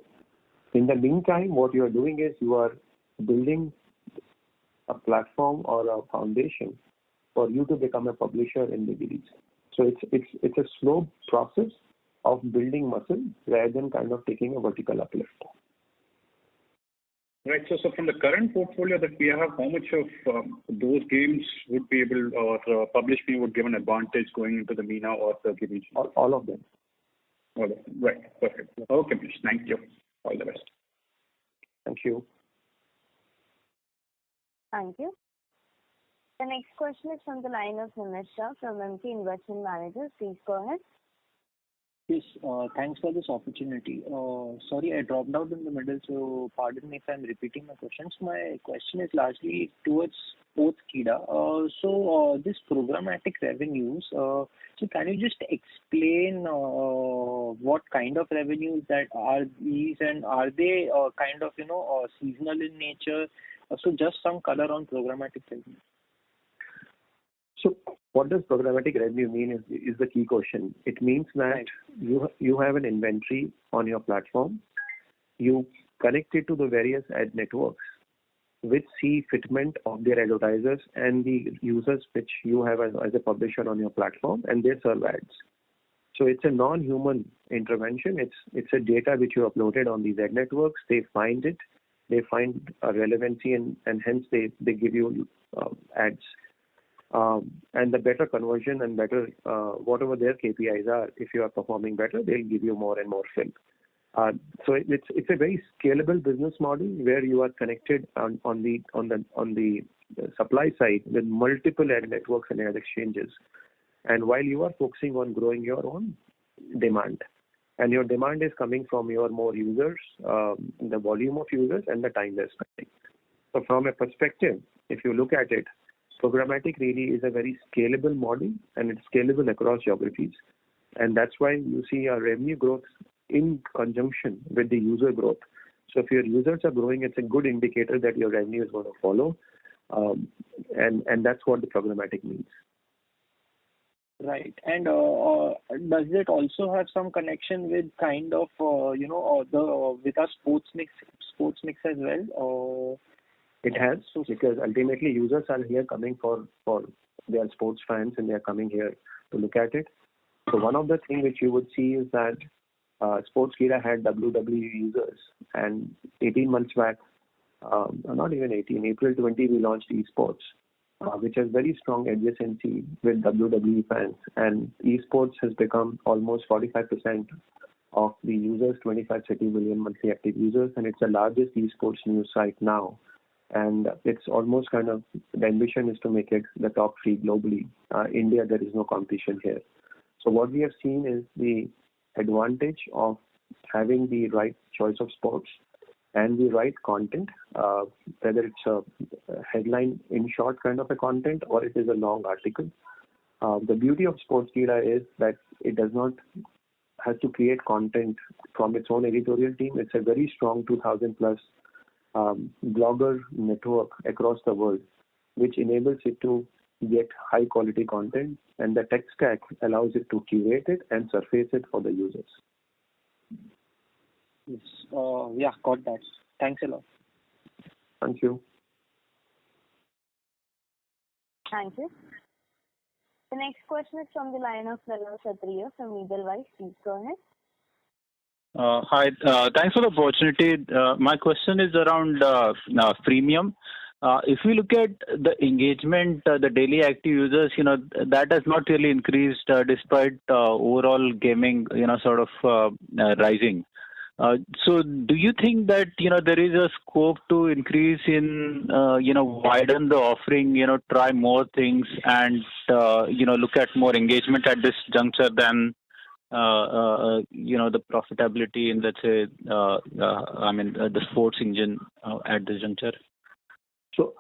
In the meantime, what you are doing is you are building a platform or a foundation for you to become a publisher in the Middle East. So it's a slow process of building muscle rather than kind of taking a vertical uplift. Right. So from the current portfolio that we have, how much of those games would be able, or PublishMe would give an advantage going into the MENA or Turkey region? All of them. All of them. Right. Perfect. Okay, Manish. Thank you. All the best. Thank you. Thank you. The next question is from the line of Himesh Shah from MK Investment Managers. Please go ahead. Yes, thanks for this opportunity. Sorry, I dropped out in the middle, so pardon me if I'm repeating my questions. My question is largely towards Sportskeeda. So this programmatic revenues, so can you just explain what kind of revenues that are these, and are they kind of, seasonal in nature? So just some color on programmatic revenue. So what does programmatic revenue mean is the key question. It means that you have an inventory on your platform. You connect it to the various ad networks which see fitment of their advertisers and the users which you have as a publisher on your platform, and they serve ads. So it's a non-human intervention. It's a data which you uploaded on these ad networks. They find it. They find a relevancy and hence they give you ads. And the better conversion and better whatever their KPIs are, if you are performing better, they'll give you more and more fill. So it's a very scalable business model where you are connected on the supply side with multiple ad networks and ad exchanges, and while you are focusing on growing your own demand, and your demand is coming from your more users, the volume of users and the time they're spending. So from a perspective, if you look at it, programmatic really is a very scalable model, and it's scalable across geographies. And that's why you see our revenue growth in conjunction with the user growth. So if your users are growing, it's a good indicator that your revenue is going to follow. And that's what the programmatic means. Right. And does it also have some connection with kind of, with our sports mix as well? It has, because ultimately users are here coming for their sports fans, and they are coming here to look at it. So one of the things which you would see is that Sportskeeda had WWE users, and 18 months back, not even 18, April 20, we launched esports, which has very strong adjacency with WWE fans, and esports has become almost 45% of the users, 25-30 million monthly active users, and it's the largest esports news site now. And it's almost kind of, the ambition is to make it the top 3 globally. India, there is no competition here. So what we have seen is the advantage of having the right choice of sports and the right content, whether it's a headline in short kind of a content or it is a long article. The beauty of Sportskeeda is that it does not have to create content from its own editorial team. It's a very strong 2,000 plus blogger network across the world, which enables it to get high quality content, and the tech stack allows it to curate it and surface it for the users. Yes. Yeah, got that. Thanks a lot. Thank you. Thank you. The next question is from the line of Pranav Kshatriya from Edelweiss. Please go ahead. Hi. Thanks for the opportunity. My question is around freemium. If we look at the engagement, the daily active users, that has not really increased despite overall gaming, sort of rising. So do you think that, there is a scope to increase in, widen the offering, try more things and, look at more engagement at this juncture than, the profitability in, let's say, the sports engine at this juncture? So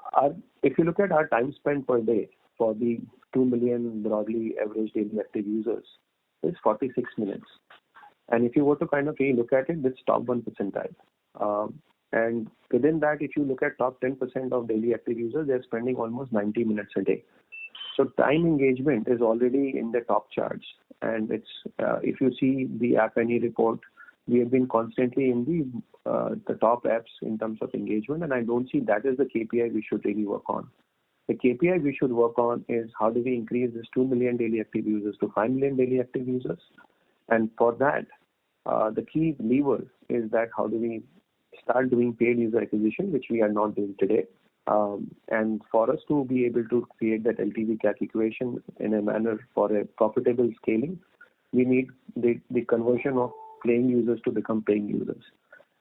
if you look at our time spent per day for the 2 million broadly average daily active users, it's 46 minutes. And if you were to kind of look at it, it's top 1 percentile. And within that, if you look at top 10% of daily active users, they're spending almost 90 minutes a day. So time engagement is already in the top charts. And it's if you see the App Annie report, we have been constantly in the top apps in terms of engagement, and I don't see that as the KPI we should really work on. The KPI we should work on is how do we increase this 2 million daily active users to 5 million daily active users. And for that, the key lever is that how do we start doing paid user acquisition, which we are not doing today. And for us to be able to create that LTV CAC equation in a manner for a profitable scaling, we need the conversion of playing users to become paying users.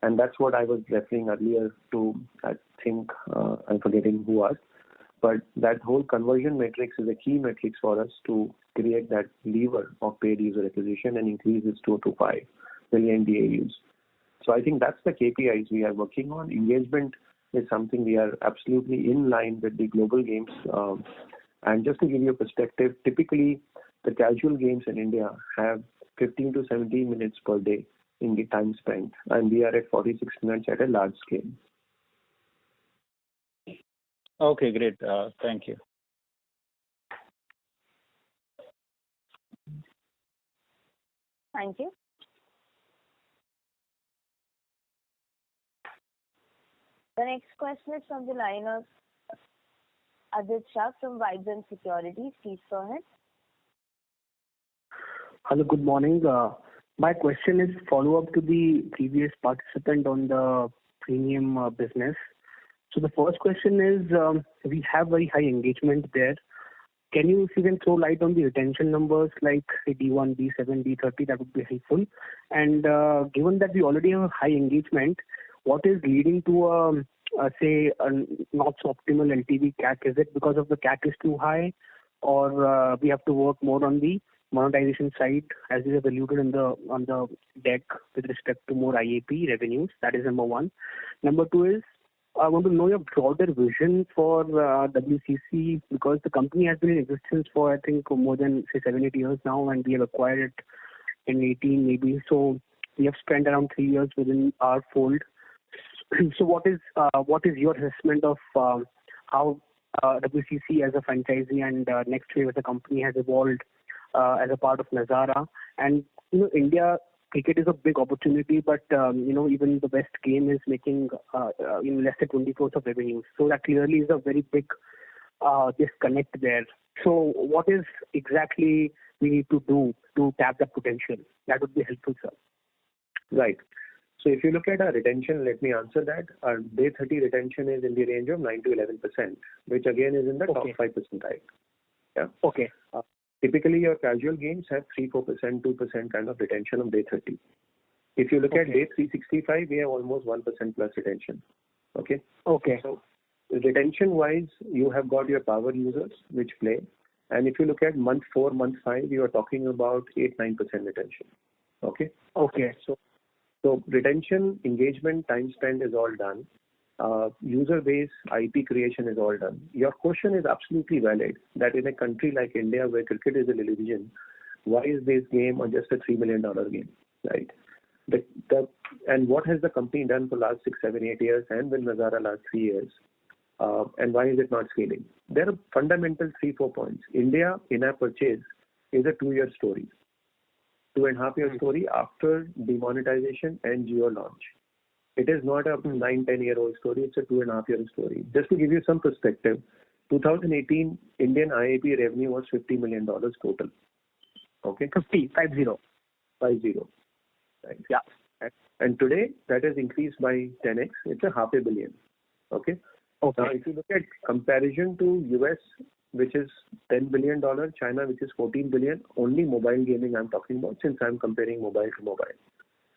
And that's what I was referring earlier to. I think I'm forgetting who asked. But that whole conversion matrix is a key matrix for us to create that lever of paid user acquisition and increase this 2 to 5 million DAUs. So I think that's the KPIs we are working on. Engagement is something we are absolutely in line with the global games. And just to give you a perspective, typically the casual games in India have 15 to 17 minutes per day in the time spent, and we are at 46 minutes at a large scale. Okay, great. Thank you. Thank you. The next question is from the line of Adit Shah from Vibrant Securities. Please go ahead. Hello, good morning. My question is follow-up to the previous participant on the premium business. So the first question is, we have very high engagement there. Can you, if you can throw light on the retention numbers like say D1, D7, D30, that would be helpful. And given that we already have high engagement, what is leading to say a not so optimal LTV CAC? Is it because of the CAC is too high, or we have to work more on the monetization side, as you have alluded on the deck with respect to more IAP revenues? That is number one. Number two is, I want to know your broader vision for WCC, because the company has been in existence for, I think, more than, say, 7-8 years now, and we have acquired it in 18 maybe. So we have spent around 3 years within our fold. So what is your assessment of how WCC as a franchisee and Next Wave as a company has evolved as a part of Nazara? And India cricket is a big opportunity, but even the best game is making less than 20 crores of revenues. So that clearly is a very big disconnect there. So what is exactly we need to do to tap that potential? That would be helpful, sir. Right. So if you look at our retention, let me answer that. Our day 30 retention is in the range of 9 to 11%, which again is in the top 5 percentile. Yeah. Okay. Typically, your casual games have 3-4%, 2% kind of retention on day 30. If you look at day 365, we have almost 1% plus retention. Okay. Okay. So retention-wise, you have got your power users which play, and if you look at month 4, month 5, you are talking about 8-9% retention. Okay. Okay. So So retention, engagement, time spent is all done. User base, IP creation is all done. Your question is absolutely valid that in a country like India where cricket is a religion, why is this game on just a $3 million game, right? And what has the company done for last 6, 7, 8 years and with Nazara last 3 years? And why is it not scaling? There are fundamental 3-4 points. India in-app purchase is a 2-year story, 2.5-year story after demonetization and Jio launch. It is not a 9-10-year-old story. It's a 2.5-year story. Just to give you some perspective, 2018 Indian IAP revenue was $50 million total. Okay, 50. Right. Yeah. And today that has increased by 10x. It's $500 million. Okay. Okay. Now, if you look at comparison to US, which is $10 billion, China, which is $14 billion, only mobile gaming I'm talking about, since I'm comparing mobile to mobile.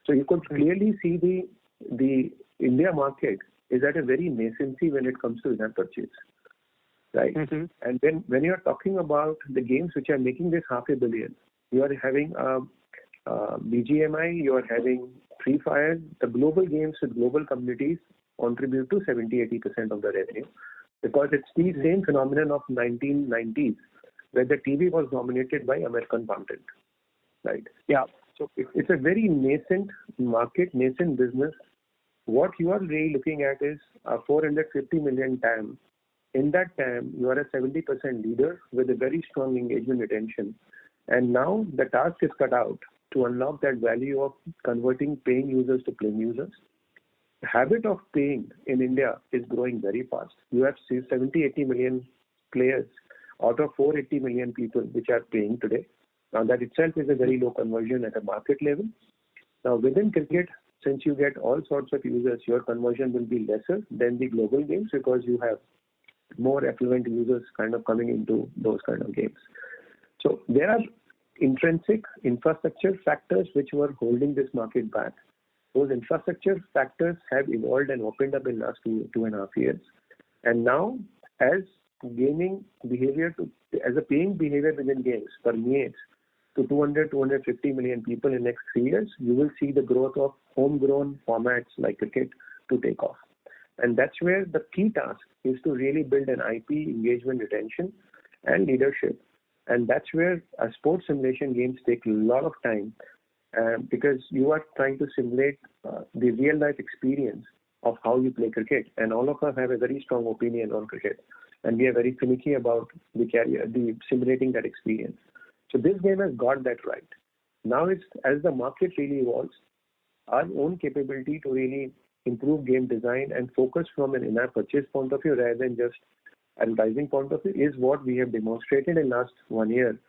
So you could clearly see the India market is at a very nascency when it comes to in-app purchase, right? And when you are talking about the games which are making this $500 million, you are having BGMI, you are having Free Fire. The global games with global communities contribute to 70-80% of the revenue, because it's the same phenomenon of 1990s where the TV was dominated by American content, right? Yeah. So it's a very nascent market, nascent business. What you are really looking at is a 450 million TAM. In that TAM, you are a 70% leader with a very strong engagement retention. And now the task is cut out to unlock that value of converting paying users to playing users. The habit of paying in India is growing very fast. You have 70-80 million players out of 480 million people which are paying today. Now that itself is a very low conversion at a market level. Now within cricket, since you get all sorts of users, your conversion will be lesser than the global games because you have more affluent users kind of coming into those kind of games. So there are intrinsic infrastructure factors which were holding this market back. Those infrastructure factors have evolved and opened up in the last 2.5 years. And now, as gaming behavior, as a paying behavior within games permeates to 200-250 million people in the next 3 years, you will see the growth of homegrown formats like cricket to take off. And that's where the key task is to really build an IP, engagement, retention, and leadership. And that's where sports simulation games take a lot of time because you are trying to simulate the real life experience of how you play cricket. And all of us have a very strong opinion on cricket. And we are very finicky about the simulating that experience. So this game has got that right. Now it's, as the market really evolves, our own capability to really improve game design and focus from an in-app purchase point of view rather than just advertising point of view is what we have demonstrated in last 1 year,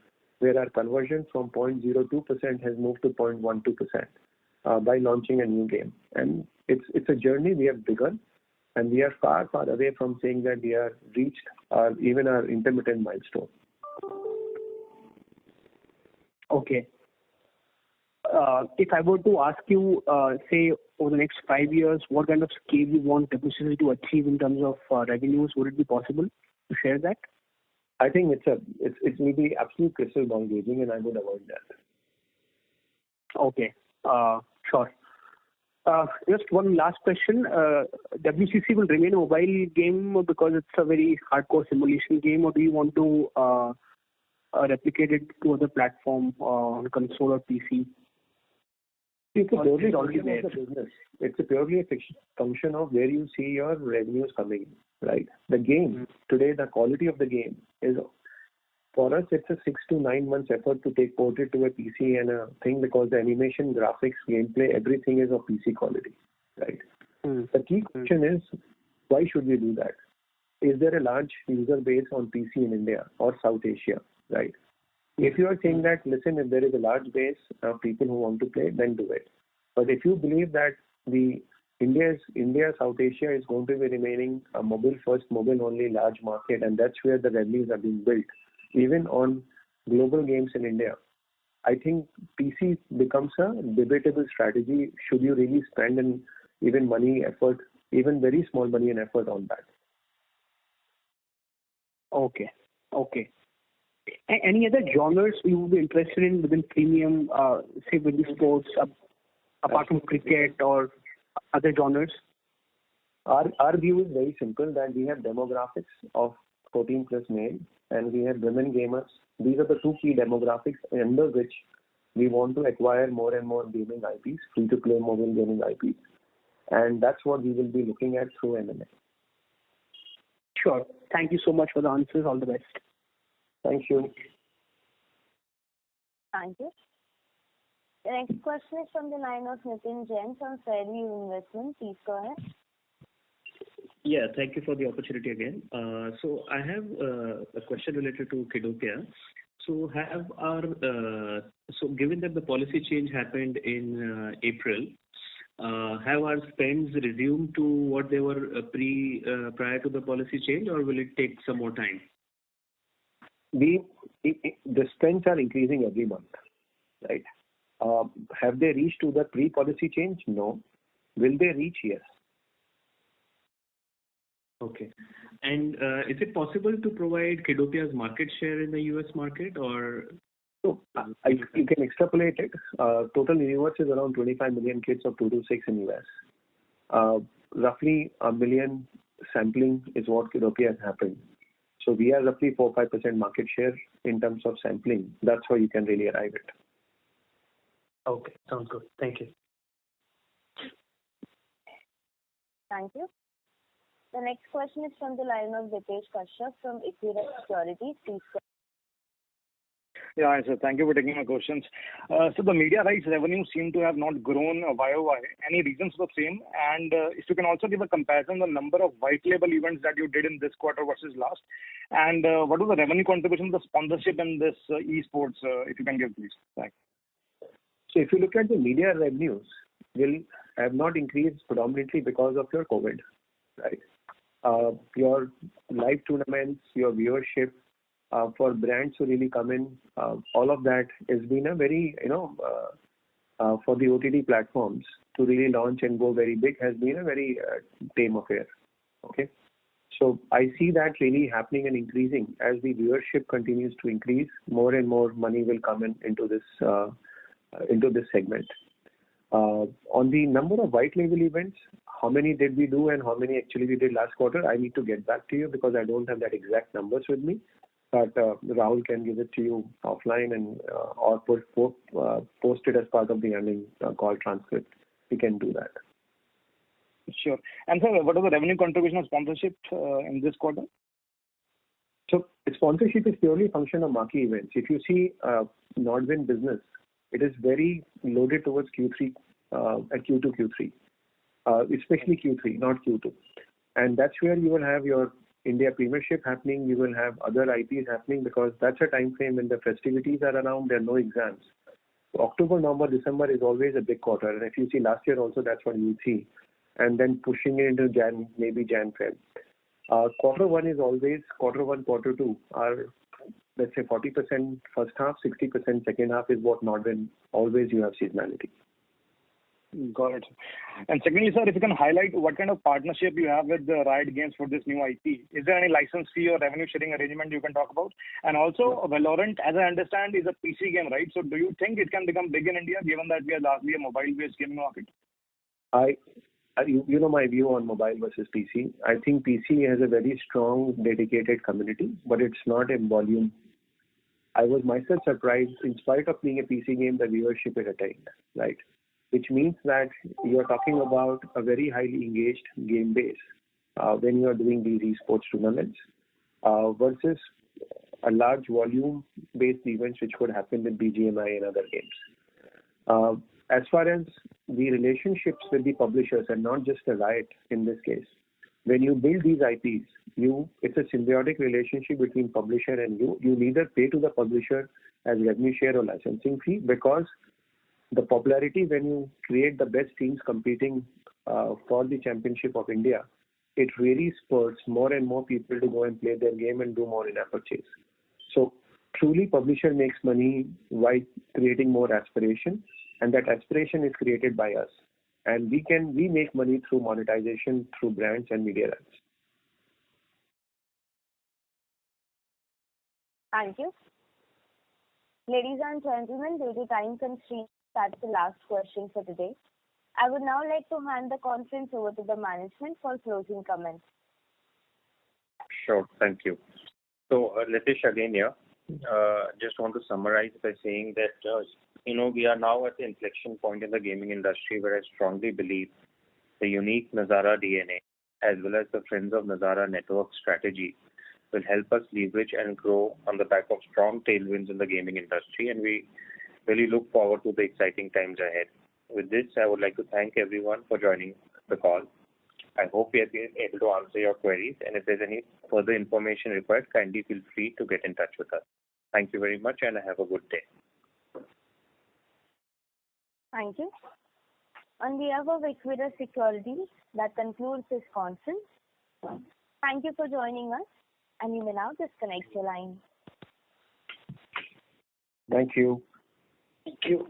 where our conversion from 0.02% has moved to 0.12% by launching a new game. And it's a journey we have begun, and we are far, far away from saying that we have reached even our intermittent milestone. Okay. If I were to ask you, say, over the next 5 years, what kind of scale you want WCC to achieve in terms of revenues, would it be possible to share that? I think it will be absolute crystal ball gazing, and I would avoid that. Okay, sure. Just one last question. WCC will remain a mobile game because it's a very hardcore simulation game, or do you want to replicate it to other platform on console or PC? It's a purely function of the business. It's purely a function of where you see your revenues coming, right? The game, today the quality of the game is, for us, it's a 6 to 9 months effort to take ported to a PC and a thing because the animation, graphics, gameplay, everything is of PC quality, right? The key question is, why should we do that? Is there a large user base on PC in India or South Asia, right? If you are saying that, listen, if there is a large base of people who want to play, then do it. But if you believe that India, South Asia is going to be remaining a mobile first, mobile only large market, and that's where the revenues are being built, even on global games in India, I think PC becomes a debatable strategy. Should you really spend even money, effort, even very small money and effort on that? Okay. Any other genres you would be interested in within premium, say within sports? apart from cricket or other genres? Our view is very simple, that we have demographics of 14 plus male and we have women gamers. These are the two key demographics under which we want to acquire more and more gaming IPs, free-to-play mobile gaming IPs. And that's what we will be looking at through M&A. Sure. Thank you so much for the answers. All the best. Thank you. Thank you. The next question is from the line of Nitin Jain from Fairview Investment. Please go ahead. Yeah, thank you for the opportunity again. So I have a question related to Kiddopia. So given that the policy change happened in April, have our spends resumed to what they were prior to the policy change, or will it take some more time? The spends are increasing every month, right? Have they reached to the pre-policy change? No. Will they reach? Yes. Okay. And is it possible to provide Kiddopia's market share in the US market, or? So you can extrapolate it. Total universe is around 25 million kids of 2 to 6 in US. Roughly a million sampling is what Kiddopia has happened. So we are roughly 4-5% market share in terms of sampling. That's how you can really arrive at. Okay, sounds good. Thank you. Thank you. The next question is from the line of Dipesh Kashyap from Equirus Securities. Please go. Yeah, hi, sir. Thank you for taking my questions. So the media rights revenue seem to have not grown YOY. Any reasons for the same? And if you can also give a comparison, the number of white label events that you did in this quarter versus last, and what was the revenue contribution of the sponsorship in this esports, if you can give, please. Thanks. So if you look at the media revenues, will have not increased predominantly because of your COVID, right? Your live tournaments, your viewership, for brands to really come in, all of that has been a very, for the OTT platforms to really launch and go very big has been a very tame affair. Okay. So I see that really happening and increasing as the viewership continues to increase. More and more money will come into this segment. On the number of white label events, how many did we do and how many actually we did last quarter? I need to get back to you because I don't have that exact numbers with me. But Rahul can give it to you offline and or post it as part of the earnings call transcript. We can do that. Sure. And sir, what was the revenue contribution of sponsorship in this quarter? So sponsorship is purely a function of marquee events. If you see Nodwin business, it is very loaded towards Q3 at Q2, Q3, especially Q3, not Q2. And that's where you will have your India Premiership happening. You will have other IPs happening because that's a time frame when the festivities are around. There are no exams. So October, November, December is always a big quarter. And if you see last year also, that's what you see. And then pushing it into Jan, maybe Jan, Feb. Quarter one is always, quarter one, quarter two are, let's say 40% first half, 60% second half is what Nodwin always you have seasonality. Got it. And secondly, sir, if you can highlight what kind of partnership you have with the Riot Games for this new IP. Is there any license fee or revenue sharing arrangement you can talk about? And also, Valorant, as I understand, is a PC game, right? So do you think it can become big in India, given that we are largely a mobile-based gaming market? You know my view on mobile versus PC. I think PC has a very strong, dedicated community, but it's not in volume. I was myself surprised, in spite of being a PC game, the viewership it attained, right? Which means that you are talking about a very highly engaged game base when you are doing these esports tournaments versus a large volume-based events which could happen with BGMI and other games. As far as the relationships with the publishers and not just the Riot in this case, when you build these IPs, it's a symbiotic relationship between publisher and you. You neither pay to the publisher as revenue share or licensing fee because the popularity when you create the best teams competing for the championship of India, it really spurs more and more people to go and play their game and do more in-app purchase. So truly publisher makes money by creating more aspiration, and that aspiration is created by us. And we make money through monetization, through brands and media rights. Thank you. Ladies and gentlemen, due to time constraints, that's the last question for today. I would now like to hand the conference over to the management for closing comments. Sure. Thank you. So, Nitish again here. Just want to summarize by saying that, we are now at the inflection point in the gaming industry where I strongly believe the unique Nazara DNA as well as the Friends of Nazara network strategy will help us leverage and grow on the back of strong tailwinds in the gaming industry, and we really look forward to the exciting times ahead. With this, I would like to thank everyone for joining the call. I hope we have been able to answer your queries, and if there's any further information required, kindly feel free to get in touch with us. Thank you very much, and have a good day. Thank you. On behalf of Equirus Securities, that concludes this conference. Thank you for joining us, and you may now disconnect your line. Thank you. Thank you.